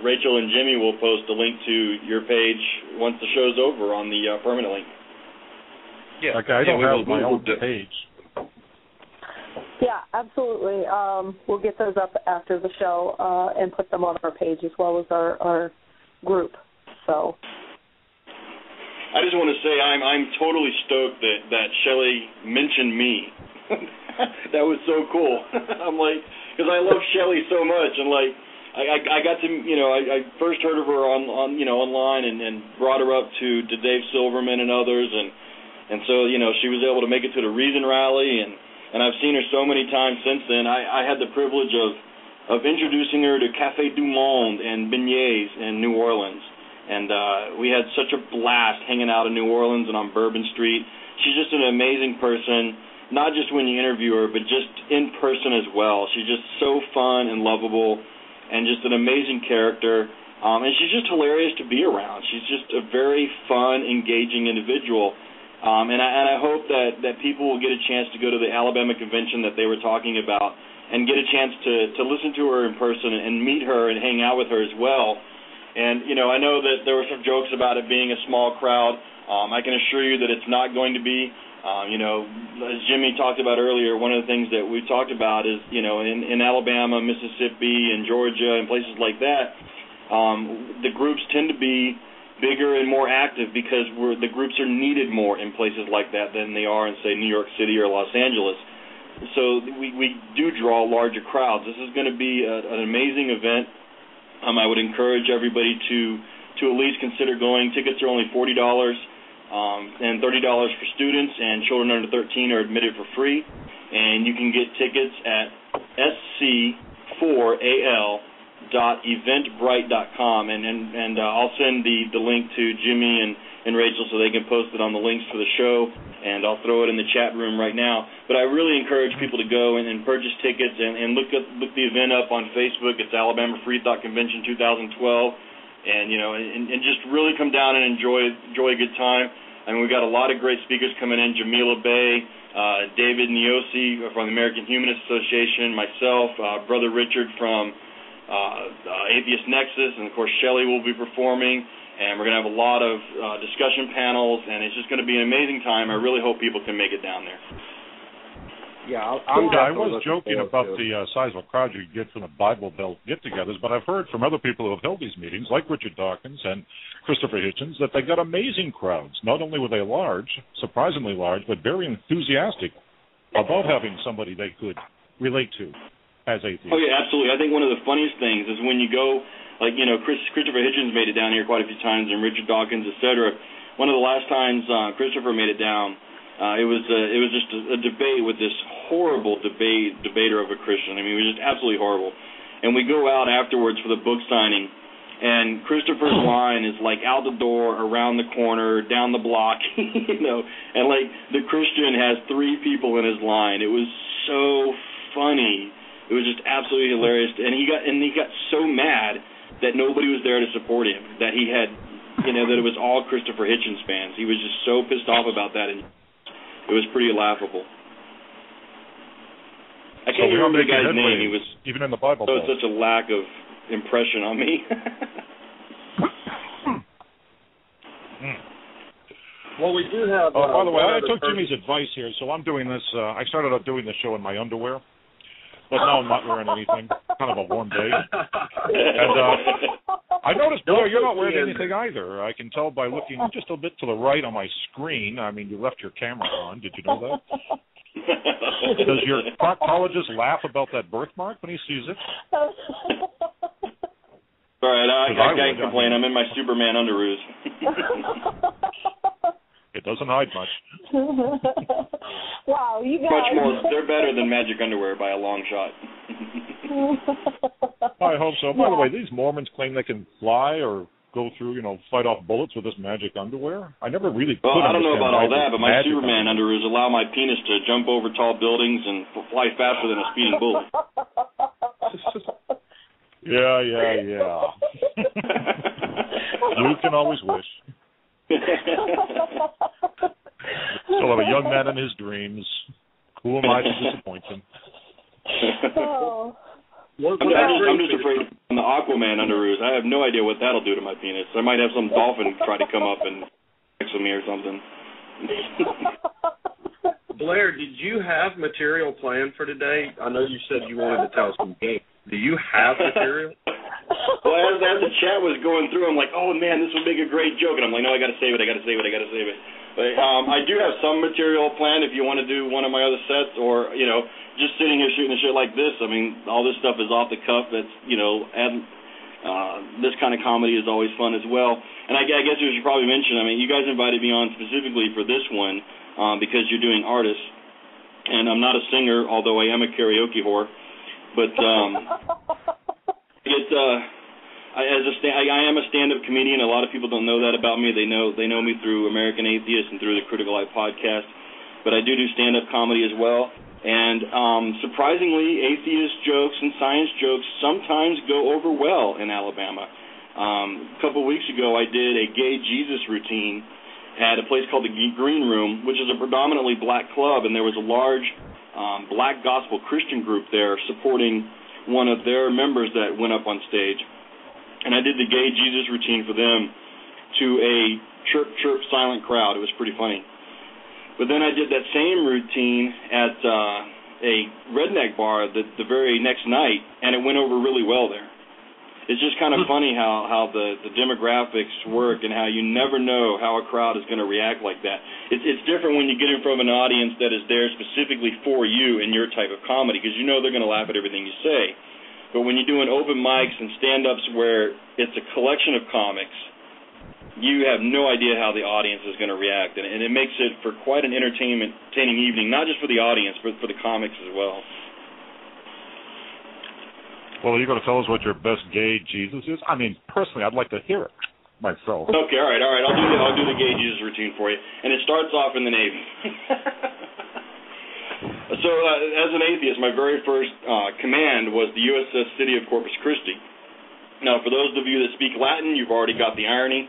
Rachel and Jimmy will post a link to your page once the show's over on the permanent link. Yeah. Okay, I don't have my own page. Yeah, absolutely. We'll get those up after the show and put them on our page as well as our group. So. I just want to say I'm totally stoked that Shelly mentioned me. That was so cool. I'm like, because I love Shelly so much, and like I got to, you know, I first heard of her on online and brought her up to Dave Silverman and others, and so, you know, she was able to make it to the Reason Rally, and I've seen her so many times since then. I had the privilege of introducing her to Café du Monde and beignets in New Orleans. And we had such a blast hanging out in New Orleans and on Bourbon Street. She's just an amazing person, not just when you interview her, but just in person as well. She's just so fun and lovable and just an amazing character. And she's just hilarious to be around. She's just a very fun, engaging individual. And I hope that people will get a chance to go to the Alabama convention that they were talking about and get a chance to listen to her in person and meet her and hang out with her as well. And, you know, I know that there were some jokes about it being a small crowd. I can assure you that it's not going to be. You know, as Jimmy talked about earlier, one of the things that we talked about is, you know, in Alabama, Mississippi, and Georgia and places like that, the groups tend to be bigger and more active because the groups are needed more in places like that than they are in, say, New York City or Los Angeles. So we do draw larger crowds. This is going to be an amazing event. I would encourage everybody to at least consider going. Tickets are only $40 and $30 for students, and children under 13 are admitted for free. And you can get tickets at sc4al.eventbrite.com, and I'll send the link to Jimmy and Rachel so they can post it on the links for the show, and I'll throw it in the chat room right now. But I really encourage people to go and purchase tickets and look the event up on Facebook. It's Alabama Free Thought Convention 2012, and you know, and just really come down and enjoy a good time. I mean, we've got a lot of great speakers coming in: Jamila Bey, David Niosi from the American Humanist Association, myself, Brother Richard from Atheist Nexus, and of course Shelly will be performing. And we're going to have a lot of discussion panels, and it's just going to be an amazing time. I really hope people can make it down there. I was joking about the size of a crowd you get from the Bible Belt get-togethers, but I've heard from other people who have held these meetings, like Richard Dawkins and Christopher Hitchens, that they got amazing crowds. Not only were they large, surprisingly large, but very enthusiastic about having somebody they could relate to as atheists. Oh, yeah, absolutely. I think one of the funniest things is when you go, like, you know, Christopher Hitchens made it down here quite a few times, and Richard Dawkins, et cetera. One of the last times Christopher made it down, it was just a debate with this horrible debater of a Christian. I mean, it was just absolutely horrible. And we go out afterwards for the book signing, and Christopher's line is like out the door, around the corner, down the block, you know, and like the Christian has 3 people in his line. It was so funny. It was just absolutely hilarious, and he got so mad that nobody was there to support him, that he had, you know, that it was all Christopher Hitchens fans. He was just so pissed off about that, and it was pretty laughable. I can't remember the guy's name. He was even in the Bible. So such a lack of impression on me. Well, we do have. By the way, I took Jimmy's advice here, so I'm doing this. I started out doing the show in my underwear, but now I'm not wearing anything. Kind of a warm day. And I noticed, Blair, you're not wearing anything either. I can tell by looking just a bit to the right on my screen. I mean, you left your camera on. Did you know that? Does your proctologist laugh about that birthmark when he sees it? All right, I can't complain. I'm in my Superman underoos. It doesn't hide much. Wow, you guys. Much more. They're better than magic underwear by a long shot. I hope so. By the way, these Mormons claim they can fly or go through, you know, fight off bullets with this magic underwear. I never really could I don't know about all that, but my Superman underoos allow my penis to jump over tall buildings and fly faster than a speeding bullet. Yeah. You can always wish. Still have a young man in his dreams. Who am I to disappoint him? I'm just afraid of the Aquaman underoos. I have no idea what that'll do to my penis. I might have some dolphin try to come up and sex with me or something. Blair, did you have material planned for today? I know you said you wanted to tell some games. Do you have material? Well, as the chat was going through, I'm like, oh, man, this would make a great joke. And I'm like, no, I got to save it. But I do have some material planned if you want to do one of my other sets, or, you know, just sitting here shooting a shit like this. I mean, all this stuff is off the cuff. That's, you know, this kind of comedy is always fun as well. And I guess we should probably mention, I mean, you guys invited me on specifically for this one because you're doing artists. And I'm not a singer, although I am a karaoke whore. But I am a stand-up comedian. A lot of people don't know that about me. They know me through American Atheist and through the Critical Eye podcast. But I do stand-up comedy as well. And surprisingly, atheist jokes and science jokes sometimes go over well in Alabama. A couple of weeks ago, I did a gay Jesus routine at a place called the Green Room, which is a predominantly black club, and there was a large black gospel Christian group there supporting one of their members that went up on stage. And I did the gay Jesus routine for them to a chirp, chirp, silent crowd. It was pretty funny. But then I did that same routine at a redneck bar the very next night, and it went over really well there. It's just kind of funny how the demographics work and how you never know how a crowd is going to react like that. It's different when you get in front of an audience that is there specifically for you and your type of comedy, because you know they're going to laugh at everything you say. But when you're doing open mics and stand-ups where it's a collection of comics, you have no idea how the audience is going to react. And it makes it for quite an entertaining evening, not just for the audience, but for the comics as well. Well, are you going to tell us what your best gay Jesus is? I mean, personally, I'd like to hear it myself. Okay, all right. I'll do the gay Jesus routine for you. And it starts off in the Navy. So, as an atheist, my very first command was the USS City of Corpus Christi. Now, for those of you that speak Latin, you've already got the irony.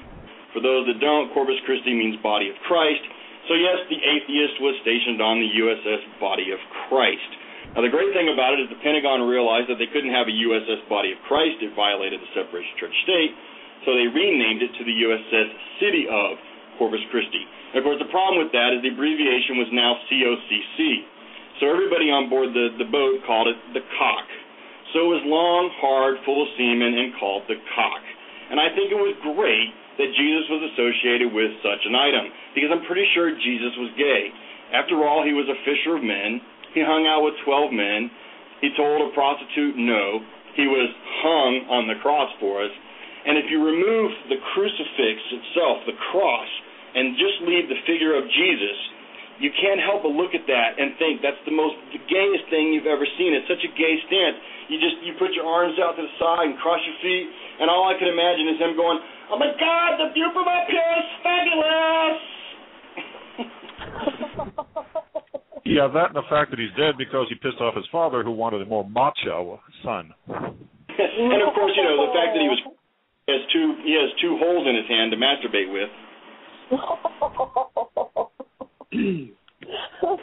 For those that don't, Corpus Christi means body of Christ. So, yes, the atheist was stationed on the USS Body of Christ. Now, the great thing about it is the Pentagon realized that they couldn't have a USS Body of Christ. It violated the separation of church-state. So they renamed it to the USS City of Corpus Christi. And of course, the problem with that is the abbreviation was now COCC. So everybody on board the boat called it the cock. So it was long, hard, full of semen, and called the cock. And I think it was great that Jesus was associated with such an item, because I'm pretty sure Jesus was gay. After all, he was a fisher of men. He hung out with 12 men. He told a prostitute no. He was hung on the cross for us. And if you remove the crucifix itself, the cross, and just leave the figure of Jesus, you can't help but look at that and think that's the gayest thing you've ever seen. It's such a gay stance. You put your arms out to the side and cross your feet, and all I can imagine is him going, "Oh my God, the view from up here is fabulous!" Yeah, that and the fact that he's dead because he pissed off his father, who wanted a more macho son. And of course, the fact that he has two holes in his hand to masturbate with.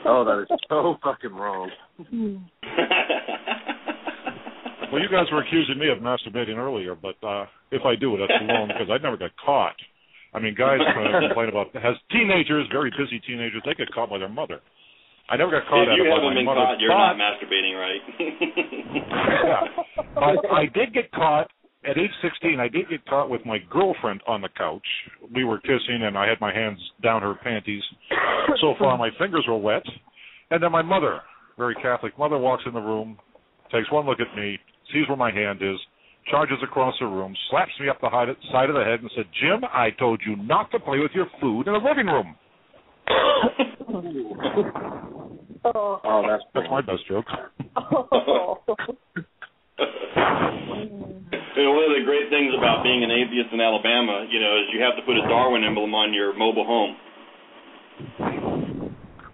Oh, that is so fucking wrong. Well, you guys were accusing me of masturbating earlier, but if I do it, that's wrong because I never got caught. I mean, guys complain about teenagers, very busy teenagers, they get caught by their mother. I never got caught. If you haven't been caught, you're not masturbating, right? Yeah. I did get caught at age 16. I did get caught with my girlfriend on the couch. We were kissing, and I had my hands down her panties. So far, my fingers were wet. And then my mother, very Catholic mother, walks in the room, takes one look at me, sees where my hand is, charges across the room, slaps me up the side of the head, and said, "Jim, I told you not to play with your food in the living room." Oh, that's my best joke. One of the great things about being an atheist in Alabama, is you have to put a Darwin emblem on your mobile home.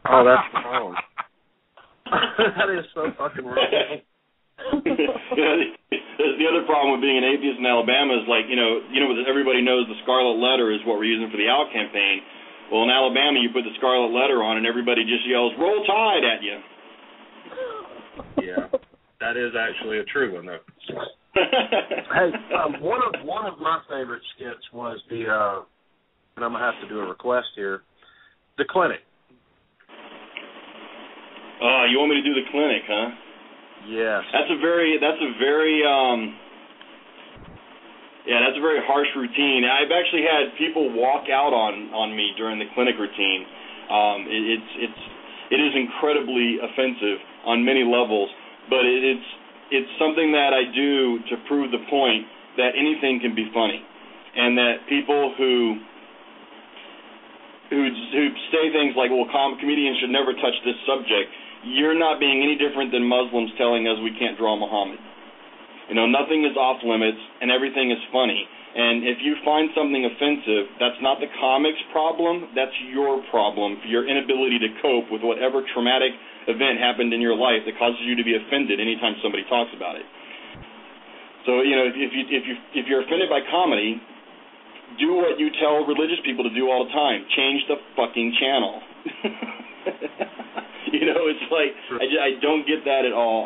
Oh, that's wrong. That is so fucking wrong. The other problem with being an atheist in Alabama is everybody knows the Scarlet Letter is what we're using for the OUT campaign. Well, in Alabama, you put the Scarlet Letter on, and everybody just yells, "Roll Tide" at you. Yeah, that is actually a true one, though. Hey, one of my favorite skits was and I'm gonna have to do a request here, the clinic. You want me to do the clinic, huh? Yes. That's a very harsh routine. I've actually had people walk out on me during the clinic routine. It is incredibly offensive on many levels, but it's something that I do to prove the point that anything can be funny, and that people who say things like, "Well, comedians should never touch this subject," you're not being any different than Muslims telling us we can't draw Muhammad. Nothing is off limits, and everything is funny. And if you find something offensive, that's not the comic's problem, that's your problem, for your inability to cope with whatever traumatic event happened in your life that causes you to be offended anytime somebody talks about it. So, if you're offended by comedy, do what you tell religious people to do all the time. Change the fucking channel. It's like, I don't get that at all.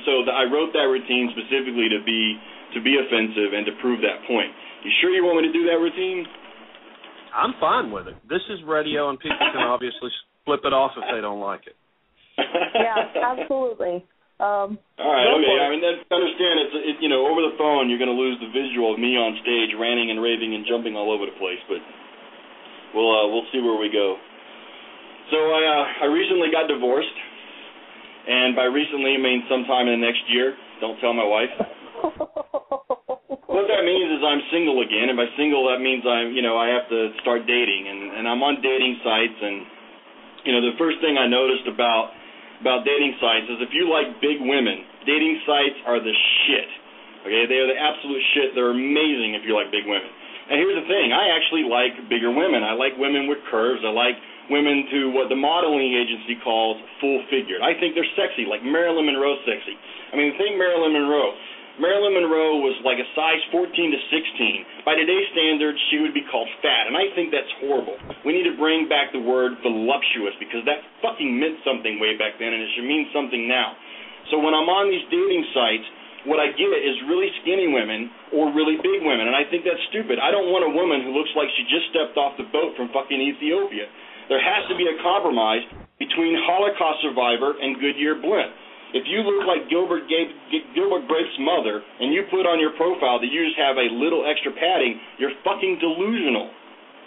So I wrote that routine specifically to be offensive and to prove that point. You sure you want me to do that routine? I'm fine with it. This is radio, and people can obviously flip it off if they don't like it. Yeah, absolutely. All right, okay. I mean, understand, over the phone, you're going to lose the visual of me on stage ranting and raving and jumping all over the place, but we'll see where we go. So I recently got divorced, and by recently I mean sometime in the next year. Don't tell my wife. What that means is I'm single again, and by single that means I have to start dating, and I'm on dating sites, and the first thing I noticed about dating sites is if you like big women, dating sites are the shit. Okay, they are the absolute shit. They're amazing if you like big women. And here's the thing, I actually like bigger women. I like women with curves. I like women to what the modeling agency calls full-figured. I think they're sexy, like Marilyn Monroe sexy. I mean, think Marilyn Monroe. Marilyn Monroe was like a size 14 to 16. By today's standards, she would be called fat, and I think that's horrible. We need to bring back the word voluptuous, because that fucking meant something way back then, and it should mean something now. So when I'm on these dating sites, what I get is really skinny women or really big women, and I think that's stupid. I don't want a woman who looks like she just stepped off the boat from fucking Ethiopia. There has to be a compromise, between Holocaust survivor and Goodyear blimp. If you look like Gilbert Grape's mother and you put on your profile that you just have a little extra padding, you're fucking delusional,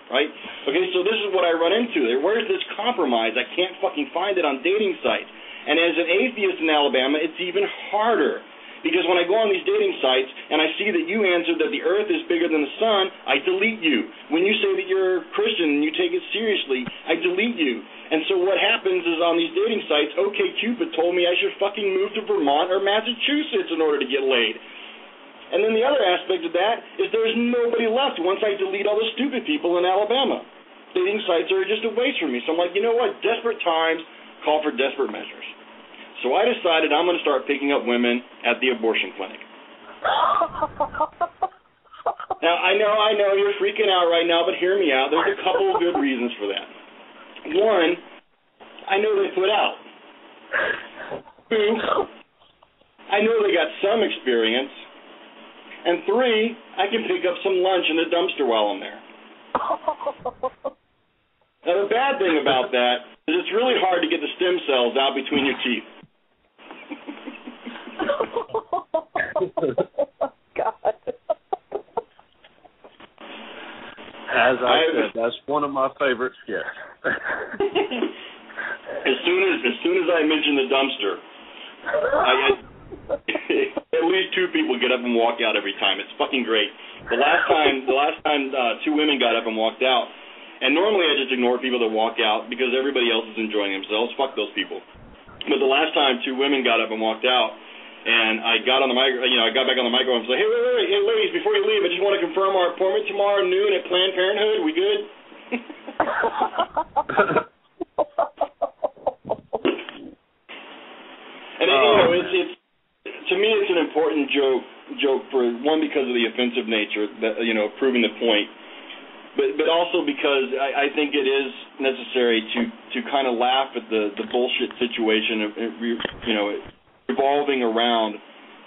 right? Okay, so this is what I run into. Where's this compromise? I can't fucking find it on dating sites. And as an atheist in Alabama, it's even harder. Because when I go on these dating sites and I see that you answered that the earth is bigger than the sun, I delete you. When you say that you're a Christian and you take it seriously, I delete you. And so what happens is on these dating sites, OkCupid told me I should fucking move to Vermont or Massachusetts in order to get laid. And then the other aspect of that is there's nobody left once I delete all the stupid people in Alabama. Dating sites are just a waste for me. So I'm like, you know what? Desperate times call for desperate measures. So I decided I'm going to start picking up women at the abortion clinic. Now, I know you're freaking out right now, but hear me out. There's a couple of good reasons for that. One, I know they put out. Two, I know they got some experience. And three, I can pick up some lunch in the dumpster while I'm there. Now, the bad thing about that is it's really hard to get the stem cells out between your teeth. God. As I said, that's one of my favorite skits. As soon as I mention the dumpster, at least two people get up and walk out every time. It's fucking great. The last time two women got up and walked out, and normally I just ignore people that walk out because everybody else is enjoying themselves. Fuck those people. But the last time two women got up and walked out, and I got on the I got back on the microphone and said, hey, ladies, before you leave, I just want to confirm our appointment tomorrow noon at Planned Parenthood. We good? And it's to me, it's an important joke for one, because of the offensive nature, that proving the point. But also because I think it is necessary to kind of laugh at the bullshit situation, revolving around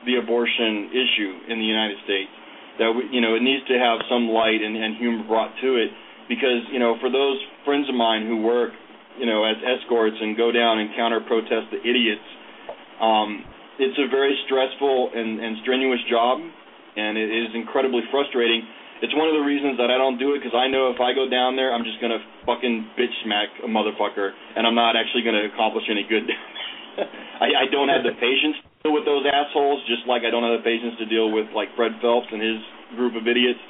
the abortion issue in the United States. That it needs to have some light and humor brought to it, because for those friends of mine who work as escorts and go down and counter protest the idiots, it's a very stressful and strenuous job, and it is incredibly frustrating. It's one of the reasons that I don't do it, because I know if I go down there, I'm just going to fucking bitch smack a motherfucker, and I'm not actually going to accomplish any good. I don't have the patience to deal with those assholes, just like I don't have the patience to deal with, like, Fred Phelps and his group of idiots.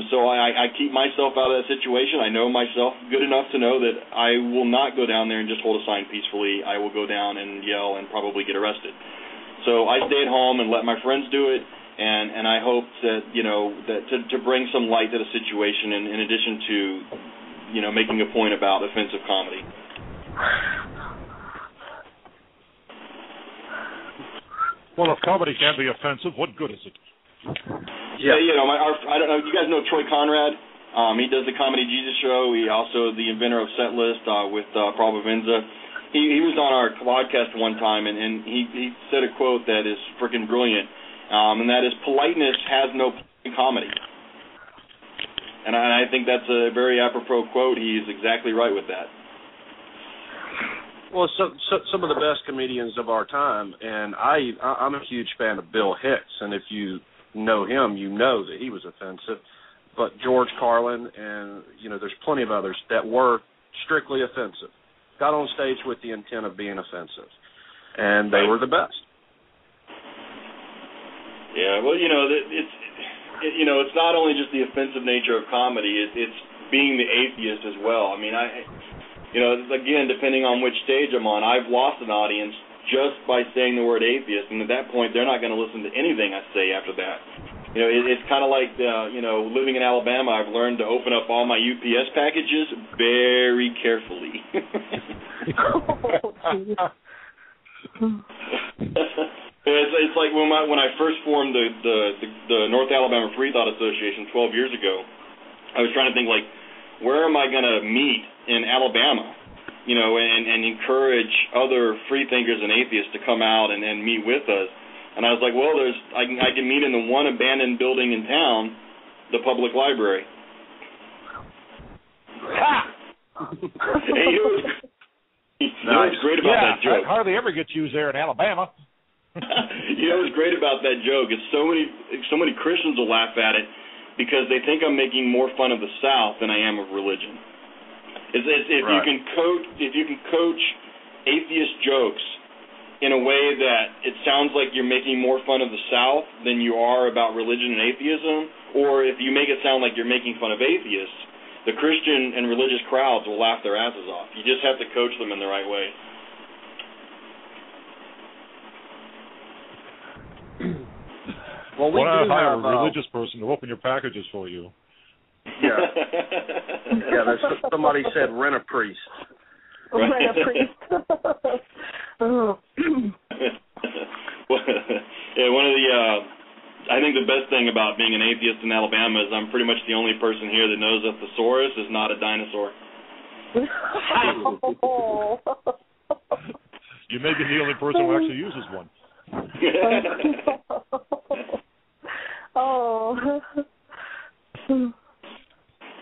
So I keep myself out of that situation. I know myself good enough to know that I will not go down there and just hold a sign peacefully. I will go down and yell and probably get arrested. So I stay at home and let my friends do it. And I hope that, to bring some light to the situation, in addition to, making a point about offensive comedy. Well, if comedy can't be offensive, what good is it? Yeah, I don't know. You guys know Troy Conrad? He does the Comedy Jesus show. He also the inventor of Setlist with Provivenza. He was on our podcast one time, and he said a quote that is freaking brilliant. And that is, politeness has no place in comedy. And I think that's a very apropos quote. He's exactly right with that. Well, so some of the best comedians of our time, and I'm a huge fan of Bill Hicks, and if you know him, you know that he was offensive. But George Carlin and, there's plenty of others that were strictly offensive. Got on stage with the intent of being offensive. And they were the best. Yeah, well, it's not only just the offensive nature of comedy; it's being the atheist as well. I mean, again, depending on which stage I'm on, I've lost an audience just by saying the word atheist, and at that point, they're not going to listen to anything I say after that. It's kind of like living in Alabama. I've learned to open up all my UPS packages very carefully. It's like when I first formed the North Alabama Free Thought Association 12 years ago. I was trying to think, like, where am I going to meet in Alabama, and encourage other free thinkers and atheists to come out and meet with us. And I was like, well, I can meet in the one abandoned building in town, the public library. You know what's great about that joke? That hardly ever gets used there in Alabama. You know what's great about that joke is so many Christians will laugh at it because they think I'm making more fun of the South than I am of religion. If you can coach atheist jokes in a way that it sounds like you're making more fun of the South than you are about religion and atheism, or if you make it sound like you're making fun of atheists, the Christian and religious crowds will laugh their asses off. You just have to coach them in the right way. Well, we do hire have a religious person to open your packages for you. Yeah. Yeah, somebody said rent a priest. Rent a priest. Yeah, one of the I think the best thing about being an atheist in Alabama is I'm pretty much the only person here that knows that thesaurus is not a dinosaur. You may be the only person who actually uses one. Oh.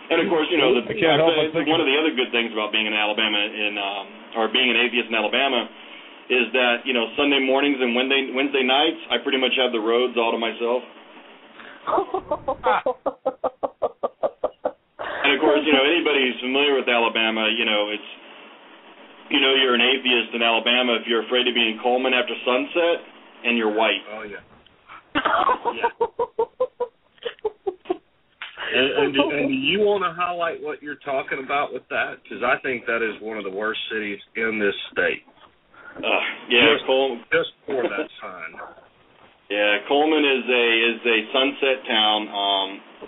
And of course, you know, one of the other good things about being in Alabama or being an atheist in Alabama is that, you know, Sunday mornings and Wednesday nights, I pretty much have the roads all to myself. And of course, you know, anybody who's familiar with Alabama, you know, you're an atheist in Alabama if you're afraid to be in Coleman after sunset and you're white. Oh, yeah. Yeah. And do you want to highlight what you're talking about with that? Because I think that is one of the worst cities in this state. Coleman. Just for that sign. Yeah, Coleman is a sunset town.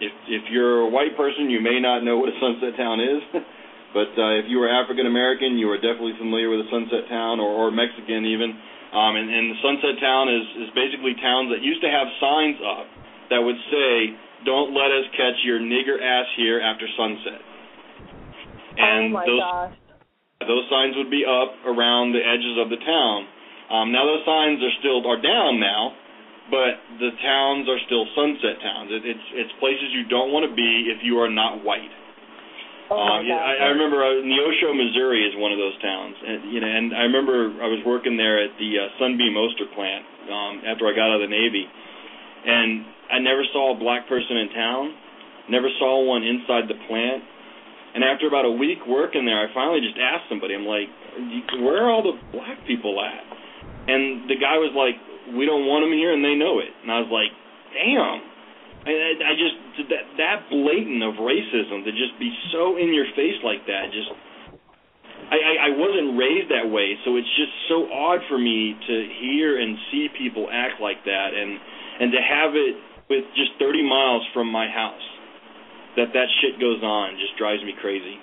If you're a white person, you may not know what a sunset town is, but if you are African American, you are definitely familiar with a sunset town, or Mexican even. And the sunset town is basically towns that used to have signs up that would say, "Don't let us catch your nigger ass here after sunset." And those signs would be up around the edges of the town. Now those signs are down now, but the towns are still sunset towns. It's places you don't want to be if you are not white. I remember Neosho, Missouri is one of those towns, and I remember I was working there at the Sunbeam Oster plant after I got out of the Navy, and I never saw a black person in town, never saw one inside the plant, and after about a week working there, I finally just asked somebody, I'm like, where are all the black people at? And the guy was like, we don't want them here, and they know it. And I was like, damn. I just, that blatant of racism, to just be so in your face like that, just, I wasn't raised that way, so it's just so odd for me to hear and see people act like that, and to have it with just 30 miles from my house, that shit goes on, just drives me crazy.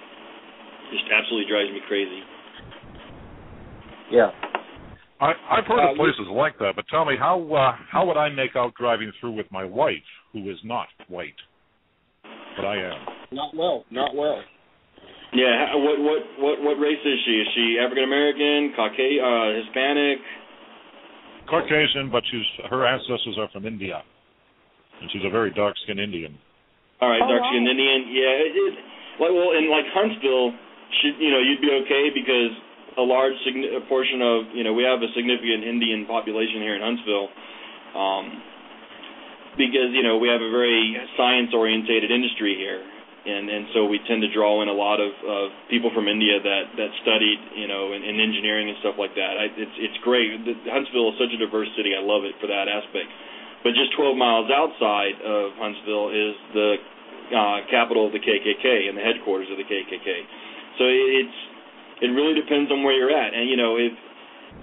Just absolutely drives me crazy. Yeah. I've heard of places like that, but tell me, how would I make out driving through with my wife, who is not white, but I am? Not well. Yeah. What race is she? Is she African American, Caucasian, Hispanic? Caucasian, but her ancestors are from India, and she's a very dark-skinned Indian. All right, dark-skinned Indian. Yeah. Well, in like Huntsville, you'd be okay because a large portion of, we have a significant Indian population here in Huntsville, because, we have a very science-orientated industry here, and so we tend to draw in a lot of people from India that studied, in engineering and stuff like that. It's great. Huntsville is such a diverse city. I love it for that aspect. But just 12 miles outside of Huntsville is the capital of the KKK and the headquarters of the KKK. So it really depends on where you're at. And, if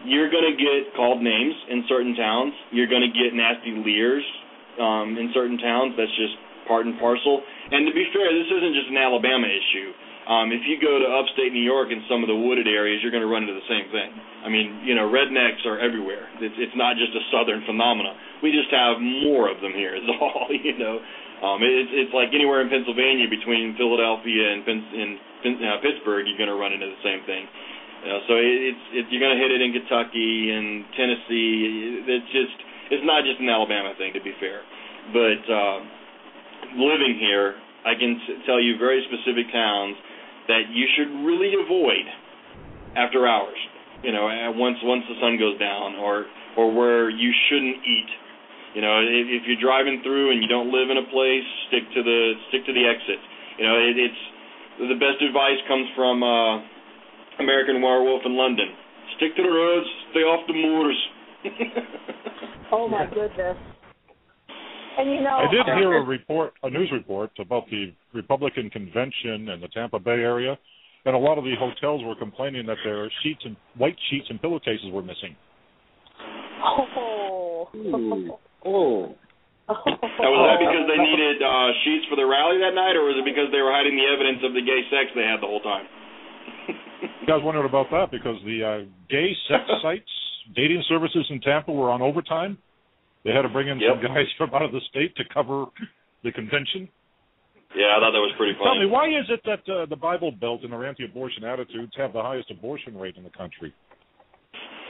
you're going to get called names in certain towns, you're going to get nasty leers in certain towns. That's just part and parcel. And to be fair, this isn't just an Alabama issue. If you go to upstate New York and some of the wooded areas, you're going to run into the same thing. I mean, rednecks are everywhere. It's not just a southern phenomenon. We just have more of them here is all, It's like anywhere in Pennsylvania between Philadelphia and Pittsburgh, you're going to run into the same thing. So you're going to hit it in Kentucky and Tennessee. It's not just an Alabama thing, to be fair. But living here, I can tell you very specific towns that you should really avoid after hours, once the sun goes down, or where you shouldn't eat. If you're driving through and you don't live in a place, stick to the exit. It's the best advice comes from American Werewolf in London. Stick to the roads, stay off the moors. Oh my goodness. And I did hear a news report about the Republican convention in the Tampa Bay area, and a lot of the hotels were complaining that their white sheets and pillowcases were missing. Oh. Now, was that because they needed sheets for the rally that night, or was it because they were hiding the evidence of the gay sex they had the whole time? I was wondering about that because the gay sex sites, dating services in Tampa were on overtime. They had to bring in some guys from out of the state to cover the convention. Yeah, I thought that was pretty funny. Tell me, why is it that the Bible Belt and their anti-abortion attitudes have the highest abortion rate in the country?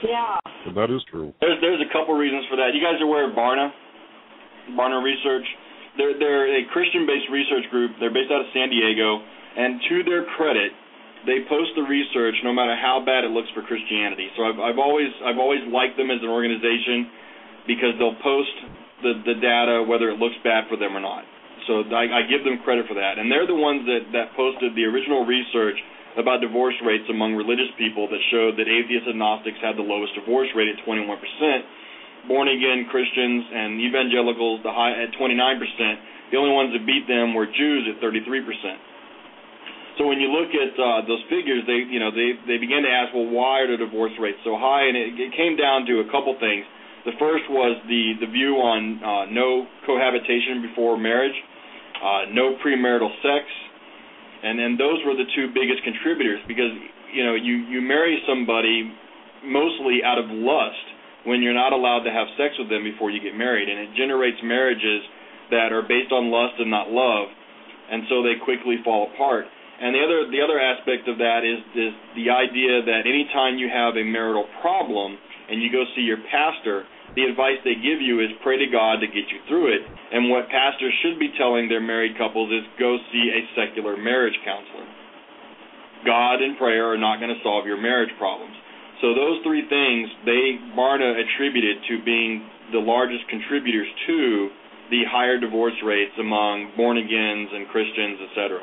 Yeah. So that is true. There's a couple reasons for that. You guys are aware of Barna Research? They're a Christian-based research group. They're based out of San Diego, and to their credit, they post the research no matter how bad it looks for Christianity. So I've always liked them as an organization because they'll post the data whether it looks bad for them or not. So I give them credit for that. And they're the ones that posted the original research about divorce rates among religious people that showed that atheists and Gnostics had the lowest divorce rate at 21%, born-again Christians and evangelicals at 29%. The only ones that beat them were Jews at 33%. So when you look at those figures, they began to ask, well, why are the divorce rates so high? And it came down to a couple things. The first was the view on no cohabitation before marriage, no premarital sex, and those were the two biggest contributors because you marry somebody mostly out of lust when you're not allowed to have sex with them before you get married, and it generates marriages that are based on lust and not love, and so they quickly fall apart. And the other aspect of that is the idea that anytime you have a marital problem and you go see your pastor, the advice they give you is pray to God to get you through it. And what pastors should be telling their married couples is go see a secular marriage counselor. God and prayer are not going to solve your marriage problems. So those three things, Barna attributed to being the largest contributors to the higher divorce rates among born-agains and Christians, etc.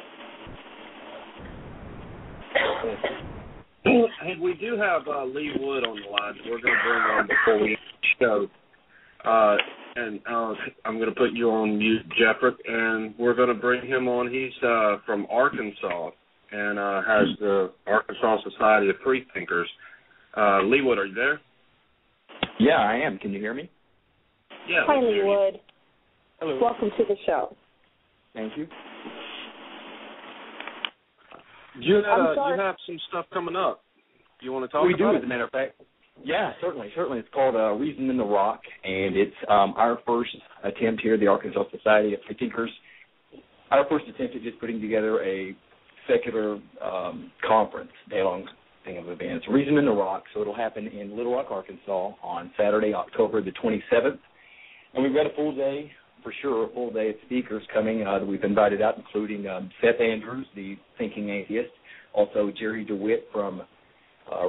Hey, we do have Lee Wood on the line. We're going to bring on before we end the show. And I'm going to put you on mute, Jeffrey, and we're going to bring him on. He's from Arkansas and has the Arkansas Society of Freethinkers. Lee Wood, are you there? Yeah, I am. Can you hear me? Yeah. Hi, Lee Wood. Hello. Welcome to the show. Thank you. You have some stuff coming up. You want to talk about it? We do, as a matter of fact. Yeah, certainly. It's called Reason in the Rock, and it's our first attempt here at the Arkansas Society of Freethinkers. Our first attempt at just putting together a secular conference, day-long thing of events. Reason in the Rock, so it'll happen in Little Rock, Arkansas on Saturday, October the 27th. And we've got a full day, for sure, a full day of speakers coming that we've invited out, including Seth Andrews, the thinking atheist, also Jerry DeWitt from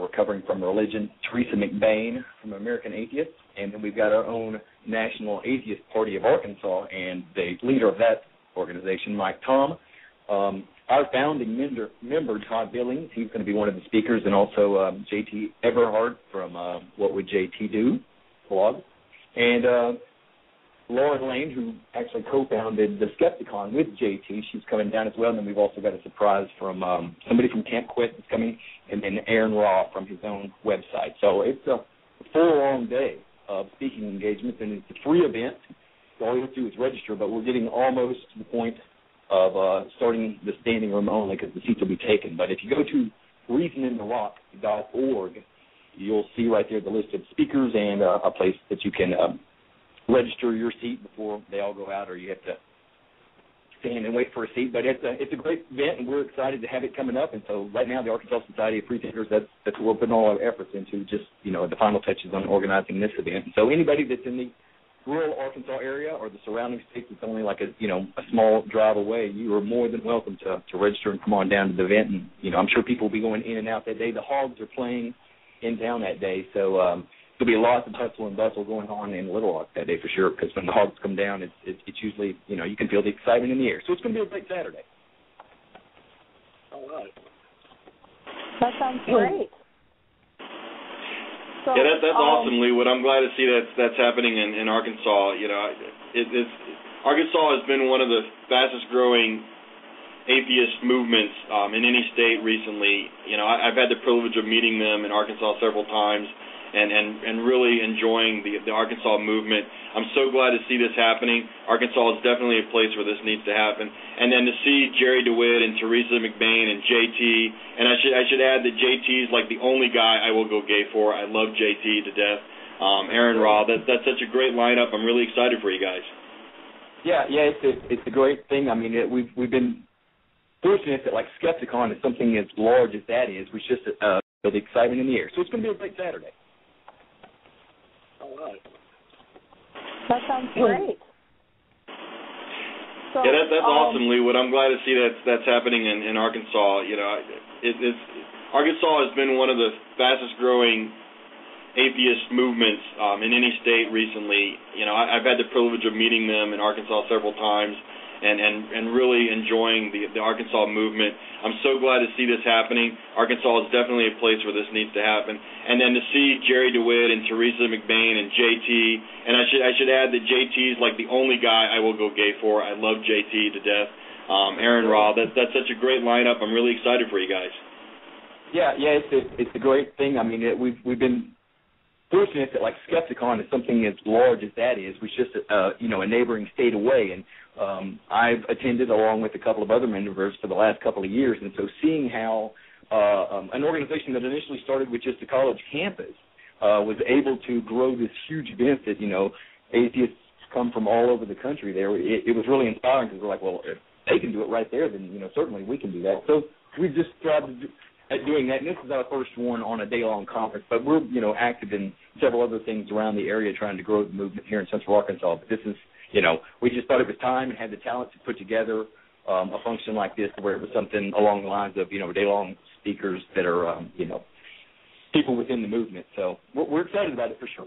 Recovering from Religion, Teresa McBain from American Atheists, and then we've got our own National Atheist Party of Arkansas, and the leader of that organization, Mike Tom. Our founding member, Todd Billings, he's going to be one of the speakers, and also J.T. Everhard from What Would J.T. Do blog. And Lauren Lane, who actually co-founded the Skepticon with JT, she's coming down as well. And then we've also got a surprise from somebody from Camp Quest that's coming, and then Aaron Raw from his own website. So it's a full-long day of speaking engagements, and it's a free event. So all you have to do is register, but we're getting almost to the point of starting the standing room only because the seats will be taken. But if you go to reasonintherock.org, you'll see right there the list of speakers and a place that you can register your seat before they all go out, or you have to stand and wait for a seat. But it's a great event, and we're excited to have it coming up. And so right now, the Arkansas Society of Freethinkers, that's what we're putting all our efforts into, just, the final touches on organizing this event. So anybody that's in the rural Arkansas area or the surrounding states, it's only like a small drive away. You are more than welcome to register and come on down to the event. And I'm sure people will be going in and out that day. The Hogs are playing in town that day, so there'll be lots of hustle and bustle going on in Little Rock that day for sure. Because when the Hogs come down, it's usually you can feel the excitement in the air. So it's going to be a great Saturday. All right. That sounds great. So, yeah, that's awesome, Leewood. I'm glad to see that's happening in Arkansas. Arkansas has been one of the fastest growing atheist movements in any state recently. I've had the privilege of meeting them in Arkansas several times and really enjoying the Arkansas movement. I'm so glad to see this happening. Arkansas is definitely a place where this needs to happen. And then to see Jerry DeWitt and Teresa McBain and JT, and I should add that JT is like the only guy I will go gay for. I love JT to death. Aaron Raw, that's such a great lineup. I'm really excited for you guys. Yeah, it's a great thing. I mean, we've been fortunate that like Skepticon is something as large as that is. We just the excitement in the air. So it's going to be a great Saturday. All right. That sounds great. So, yeah, that's awesome, Leewood. I'm glad to see that's happening in Arkansas. Arkansas has been one of the fastest growing atheist movements in any state recently. I've had the privilege of meeting them in Arkansas several times and really enjoying the Arkansas movement. I'm so glad to see this happening. Arkansas is definitely a place where this needs to happen. And then to see Jerry DeWitt and Teresa McBain and JT, and I should add that JT is like the only guy I will go gay for. I love JT to death. Aaron Raw, that's such a great lineup. I'm really excited for you guys. Yeah, it's a great thing. I mean, we've been fortunate that like Skepticon is something as large as that is. We just a neighboring state away, and I've attended along with a couple of other members for the last couple of years, and so seeing how an organization that initially started with just a college campus was able to grow this huge event that atheists come from all over the country. There, it was really inspiring because we're like, well, if they can do it right there, then certainly we can do that. So we just tried to at doing that, and this is our first one on a day-long conference, but we're active in several other things around the area trying to grow the movement here in Central Arkansas. But this is we just thought it was time and had the talent to put together a function like this where it was something along the lines of day-long speakers that are people within the movement. So we're excited about it for sure.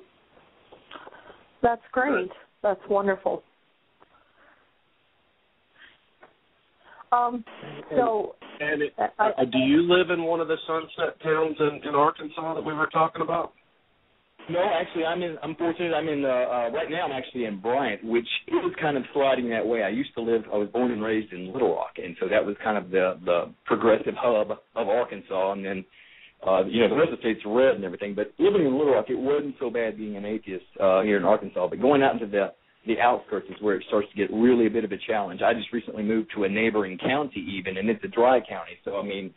That's great. That's wonderful. Do you live in one of the sunset towns in Arkansas that we were talking about? No, actually, I'm fortunate. Right now I'm actually in Bryant, which is kind of sliding that way. I was born and raised in Little Rock, and so that was kind of the progressive hub of Arkansas. And then, the rest of the state's red and everything. But living in Little Rock, it wasn't so bad being an atheist here in Arkansas. But going out into the outskirts is where it starts to get really a bit of a challenge. I just recently moved to a neighboring county even, and it's a dry county. So, I'm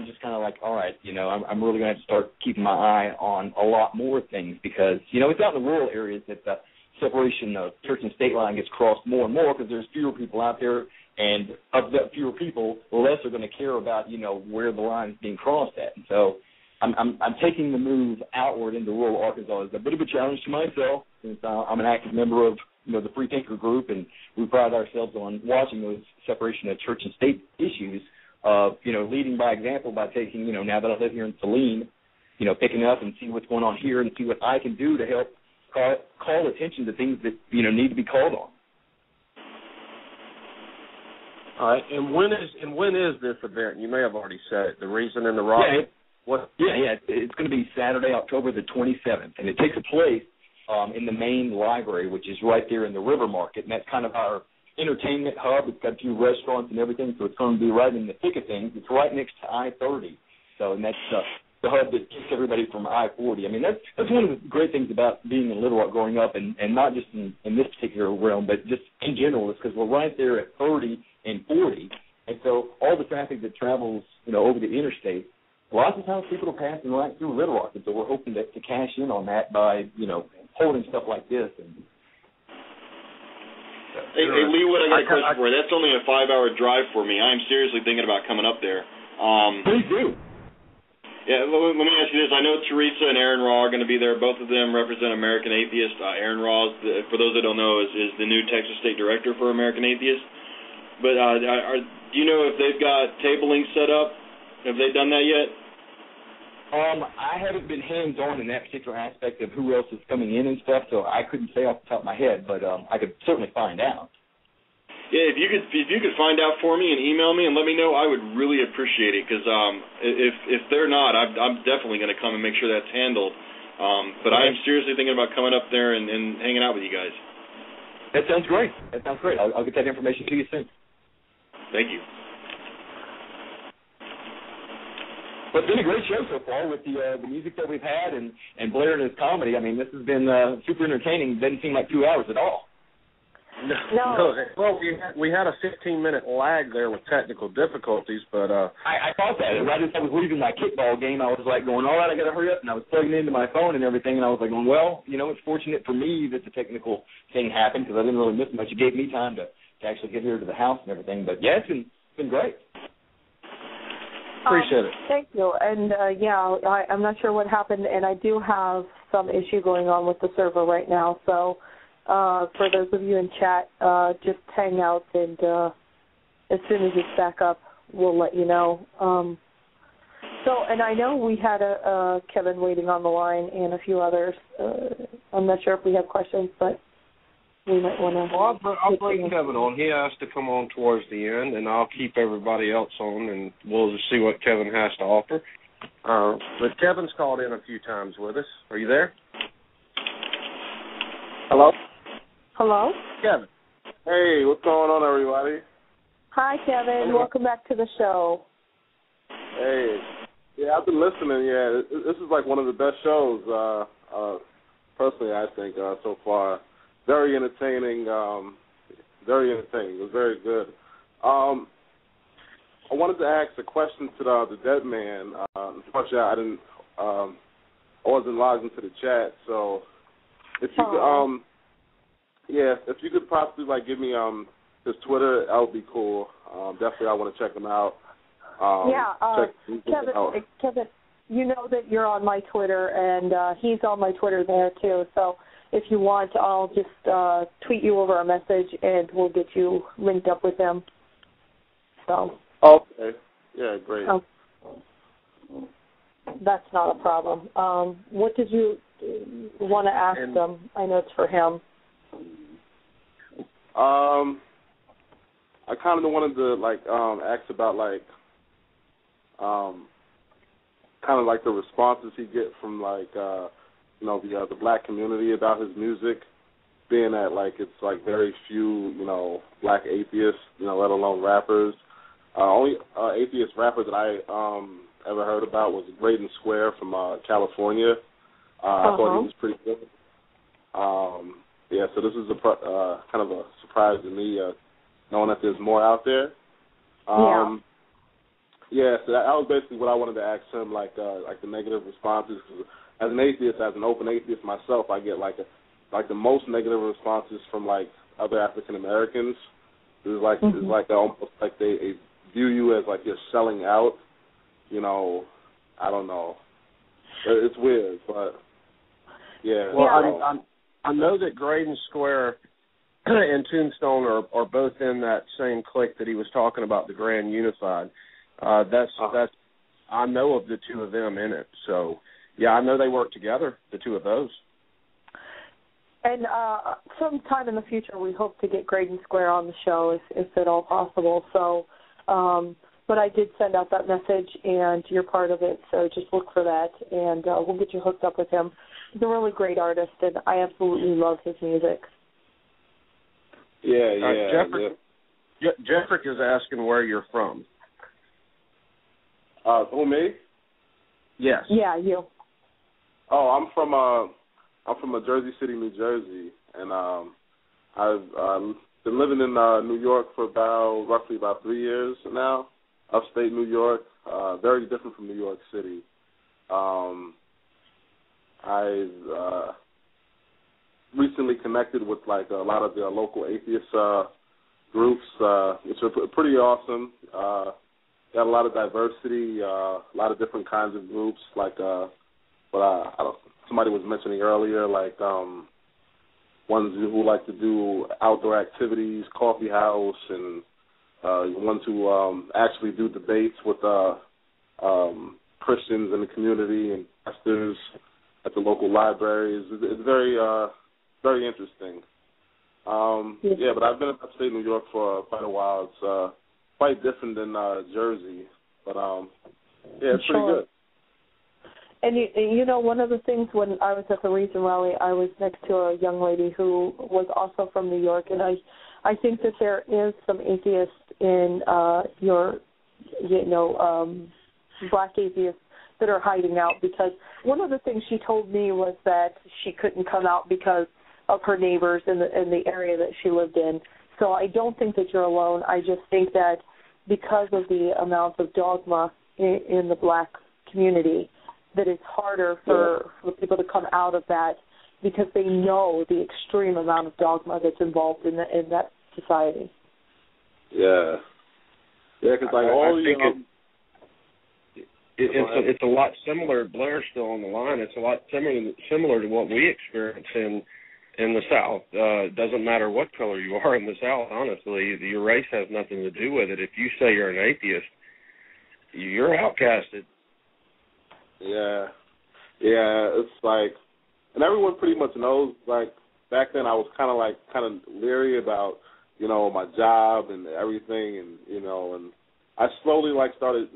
just kind of like, all right, I'm really going to have to start keeping my eye on a lot more things because, it's out in the rural areas that the separation of church and state line gets crossed more and more because there's fewer people out there, and of that fewer people, less are going to care about, where the line is being crossed at. And so I'm taking the move outward into rural Arkansas as a bit of a challenge to myself since I'm an active member of, the Free Thinker group, and we pride ourselves on watching those separation of church and state issues. Leading by example by taking, now that I live here in Saline, picking up and see what's going on here and see what I can do to help call attention to things that, need to be called on. All right, and when is this event? You may have already said it. The Reason in the Rock. Yeah, it's going to be Saturday, October the 27th, and it takes place in the main library, which is right there in the River Market, and that's kind of our entertainment hub. It's got a few restaurants and everything, so it's going to be right in the thick of things. It's right next to I-30, and that's the hub that keeps everybody from I-40. That's one of the great things about being in Little Rock growing up, and not just in this particular realm, but just in general, is because we're right there at 30 and 40, and so all the traffic that travels, over the interstate, lots of times people are passing right through Little Rock, and so we're hoping to cash in on that by, holding stuff like this. And Hey, Leewood, I got a question for you. That's only a 5-hour drive for me. I'm seriously thinking about coming up there. Please do. Yeah, let me ask you this. I know Teresa and Aaron Raw are going to be there. Both of them represent American Atheist. Aaron Raw, for those that don't know, is the new Texas State Director for American Atheist. But do you know if they've got tabling set up? Have they done that yet? I haven't been hands-on in that particular aspect of who else is coming in and stuff, so I couldn't say off the top of my head, but I could certainly find out. Yeah, if you could find out for me and email me and let me know, I would really appreciate it. Because if they're not, I'm definitely going to come and make sure that's handled. But I am seriously thinking about coming up there and hanging out with you guys. That sounds great. I'll get that information to you soon. Thank you. But it's been a great show so far with the music that we've had and Blair and his comedy. I mean, this has been super entertaining. Doesn't seem like 2 hours at all. No. Well, we had a 15-minute lag there with technical difficulties, but I thought that. Right as I was leaving my kickball game, I was like going, all right, I got to hurry up, and I was plugging into my phone and everything, and I was like going, well, it's fortunate for me that the technical thing happened because I didn't really miss much. It gave me time to actually get here to the house and everything. But yeah, it's been great. Appreciate it. Thank you. And I'm not sure what happened, and I do have some issue going on with the server right now, so. For those of you in chat, just hang out, and as soon as it's back up, we'll let you know. And I know we had Kevin waiting on the line and a few others. I'm not sure if we have questions, but we might want to. Well, I'll bring Kevin on. He has to come on towards the end, and I'll keep everybody else on, and we'll just see what Kevin has to offer. But Kevin's called in a few times with us. Are you there? Hello? Hello? Kevin. Hey, what's going on, everybody? Hi, Kevin. Welcome back to the show. Hey. Yeah, I've been listening. Yeah, this is like one of the best shows, personally, I think, so far. Very entertaining. Very entertaining. It was very good. I wanted to ask a question to the Deadman. Unfortunately, I wasn't logged into the chat, so if you could, if you could possibly give me his Twitter, that would be cool. Definitely, I want to check him out. Kevin, you know that you're on my Twitter, and he's on my Twitter there too. So if you want, I'll just tweet you over a message, and we'll get you linked up with him. So. Okay. Yeah, great. That's not a problem. What did you want to ask them? I know it's for him. I kind of wanted to ask about kind of the responses he get from the black community about his music, being that it's very few black atheists, let alone rappers. Only atheist rapper that I ever heard about was Graydon Square from California. I thought he was pretty good. So this is kind of a surprise to me, knowing that there's more out there. So that was basically what I wanted to ask him, the negative responses. Cause as an atheist, as an open atheist myself, I get the most negative responses from other African Americans. It's almost like they view you as you're selling out. I don't know. It's weird, but yeah. Well, I know that Graydon Square and Tombstone are both in that same clique that he was talking about, the Grand Unified. That's I know of the two of them in it. So yeah, I know they work together, the two of those. And sometime in the future, we hope to get Graydon Square on the show, if at all possible. So, but I did send out that message, and you're part of it. So just look for that, and we'll get you hooked up with him. He's a really great artist, and I absolutely love his music. Jeffrick is asking where you're from. Who, me? Yes. Yeah, you. Oh, I'm from Jersey City, New Jersey, and I've been living in New York for roughly about 3 years now. Upstate New York, very different from New York City. I've recently connected with a lot of the local atheist groups, which are pretty awesome. got a lot of diversity, a lot of different kinds of groups. Like somebody was mentioning earlier, like ones who like to do outdoor activities, coffee house, and ones who actually do debates with Christians in the community and pastors at the local libraries. It's very, very interesting. Yeah, but I've been in upstate New York for quite a while. It's quite different than Jersey, but yeah, it's pretty good. And you know, one of the things when I was at the Reason Rally, I was next to a young lady who was also from New York, and I think that there is some atheists in black atheists that are hiding out, because one of the things she told me was that she couldn't come out because of her neighbors in the area that she lived in. So I don't think that you're alone. I just think that because of the amount of dogma in the black community, that it's harder for people to come out of that, because they know the extreme amount of dogma that's involved in that society. Yeah, because like it's a lot similar. Blair's still on the line. It's a lot similar to what we experience in the South. It doesn't matter what color you are in the South, honestly. Your race has nothing to do with it. If you say you're an atheist, you're outcasted. Yeah, it's like, and everyone pretty much knows, like, back then I was kind of leery about, my job and everything, and, and I slowly, started,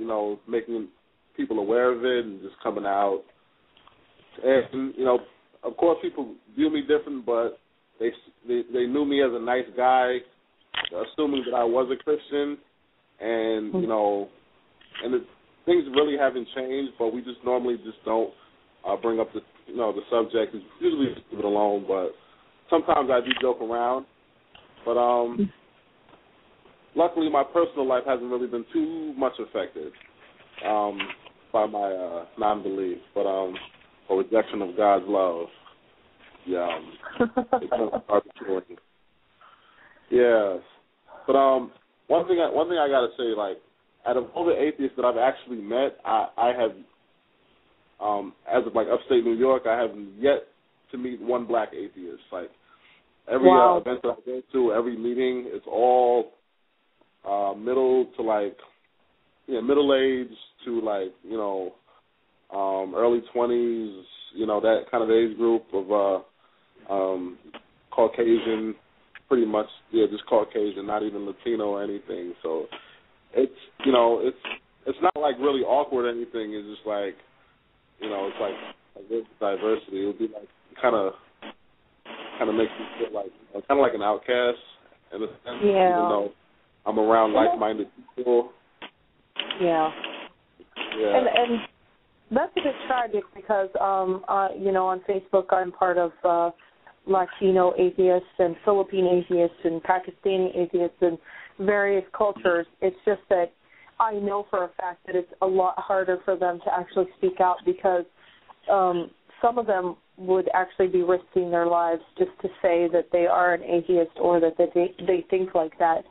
making people aware of it and just coming out. And, of course people view me different, but they knew me as a nice guy, assuming that I was a Christian, and, things really haven't changed, but we just normally just don't bring up the subject. It's usually just leave it alone, but sometimes I do joke around. But luckily, my personal life hasn't really been too much affected by my non-belief, or rejection of God's love. Yeah, it's kind of arbitrary. Yes, but one thing I gotta say, like, out of all the atheists that I've actually met, I have, as of upstate New York, I have yet to meet one black atheist. Like, every event that I go to, every meeting, it's all middle to middle age to early 20s, that kind of age group of Caucasian, pretty much, just Caucasian, not even Latino or anything. So it's it's not really awkward or anything. It's just it's there's diversity. It would be kind of makes me feel kind of like an outcast in a sense, even though I'm around like-minded people. Yeah. And that's a bit tragic because on Facebook I'm part of Latino atheists and Philippine atheists and Pakistani atheists and various cultures. It's just that I know for a fact that it's a lot harder for them to actually speak out, because some of them would actually be risking their lives just to say that they are an atheist or that they think like that.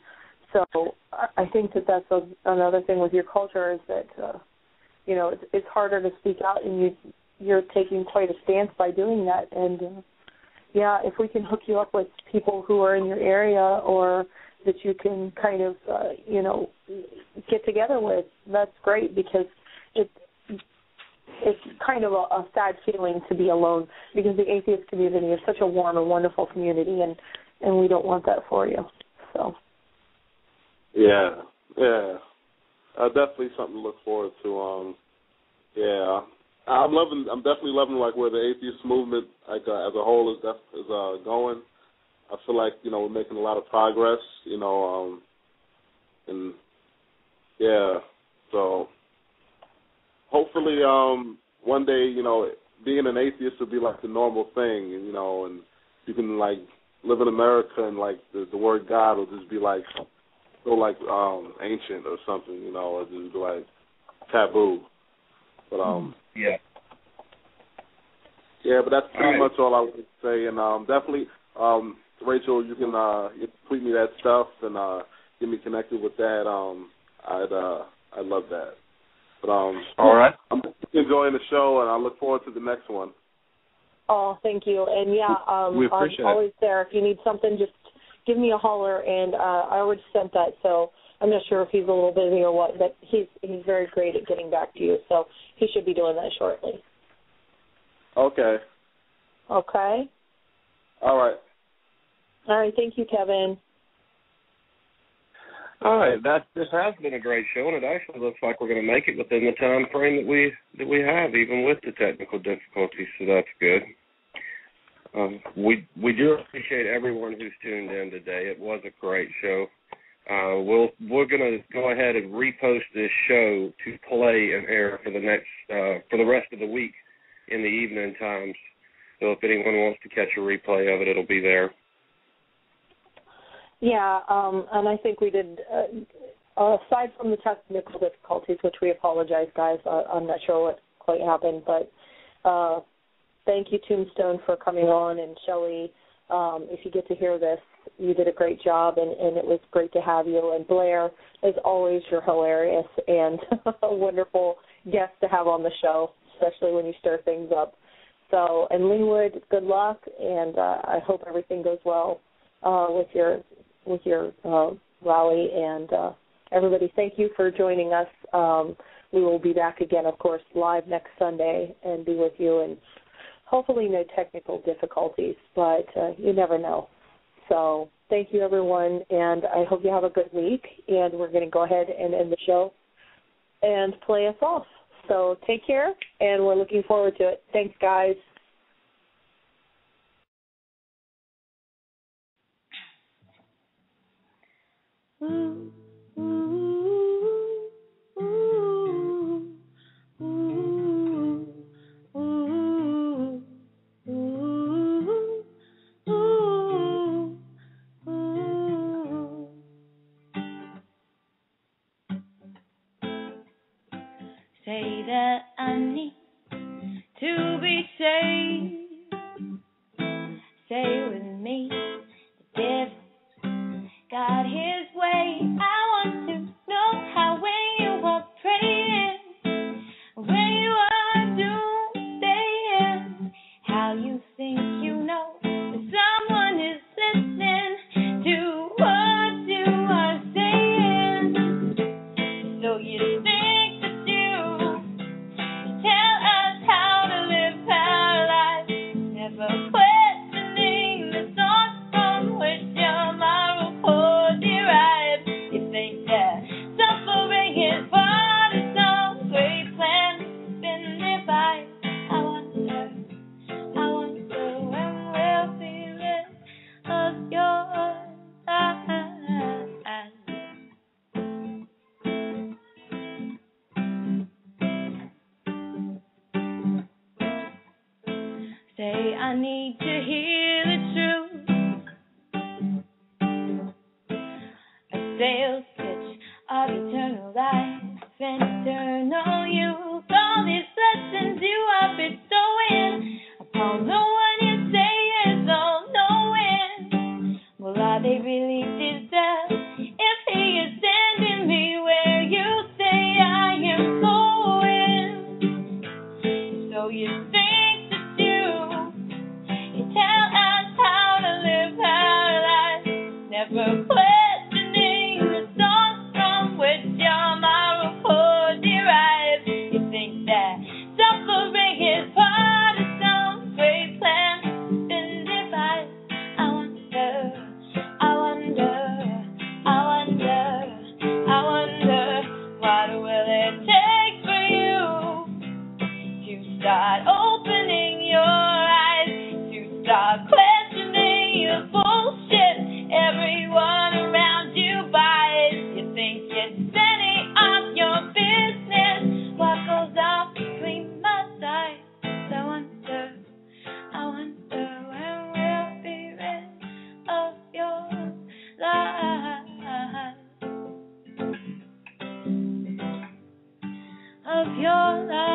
So I think that's another thing with your culture is that it's harder to speak out, and you're taking quite a stance by doing that. And if we can hook you up with people who are in your area or that you can kind of get together with, that's great, because it's kind of a sad feeling to be alone, because the atheist community is such a warm and wonderful community, and we don't want that for you. So. Yeah. Definitely something to look forward to. I'm definitely loving where the atheist movement as a whole is going. I feel like we're making a lot of progress. So hopefully one day being an atheist will be the normal thing, and you can live in America and the word God will just be so ancient or something, or just be taboo. But but that's pretty much all I would say. And definitely, Rachel, you can tweet me that stuff and get me connected with that. I love that. But all right. I'm enjoying the show, and I look forward to the next one. Oh, thank you. And we appreciate I'm always there. If you need something, just give me a holler. And I already sent that, so I'm not sure if he's a little busy or what, but he's very great at getting back to you. So he should be doing that shortly. Okay. Okay. All right. All right. Thank you, Kevin. All right, this has been a great show, and it actually looks like we're going to make it within the time frame that we have, even with the technical difficulties. So that's good. We do appreciate everyone who's tuned in today. It was a great show. We're going to go ahead and repost this show to play and air for the rest of the week in the evening times. So if anyone wants to catch a replay of it, it'll be there. Yeah, and I think we did, aside from the technical difficulties, which we apologize, guys, I'm not sure what quite happened, but thank you, Tombstone, for coming on, and Shelly, if you get to hear this, you did a great job, and it was great to have you. And Blair, as always, you're hilarious and a wonderful guest to have on the show, especially when you stir things up. So, and Leewood, good luck, and I hope everything goes well with your rally, and everybody, thank you for joining us. We will be back again, of course, live next Sunday and be with you, and hopefully no technical difficulties, but you never know. So thank you, everyone, and I hope you have a good week, and we're going to go ahead and end the show and play us off. So take care, and we're looking forward to it. Thanks, guys. Ooh, ooh, ooh, ooh, ooh, ooh, ooh, ooh. Say that I need to be saved. Say with me, the devil got his way. I want to know how when you are praying, when you are doomsaying, how you think you know that someone is listening to what you are saying. So you think that you tell us how to live our lives, never questioning the source from which your moral code derives. You think that suffering is part of some great plan that's been devised. I wonder when we'll be rid of your eyes. Say I need to hear the truth, a sales pitch of eternal life and eternal youth. All these lessons you are bestowing upon the one you say is all knowing. Well, are they really deserved if he is sending me where you say I am going? So you think that you tell us how to live our lives, never questioning the source from which your moral code derives. You think that suffering is part of some great plan that's been devised. I wonder, what will it take for you to start opening your eyes, to start questioning the bullshit everyone around you buys? You think it's any of your business what goes on between my thighs. I wonder when we'll be rid of your lies, of your lies.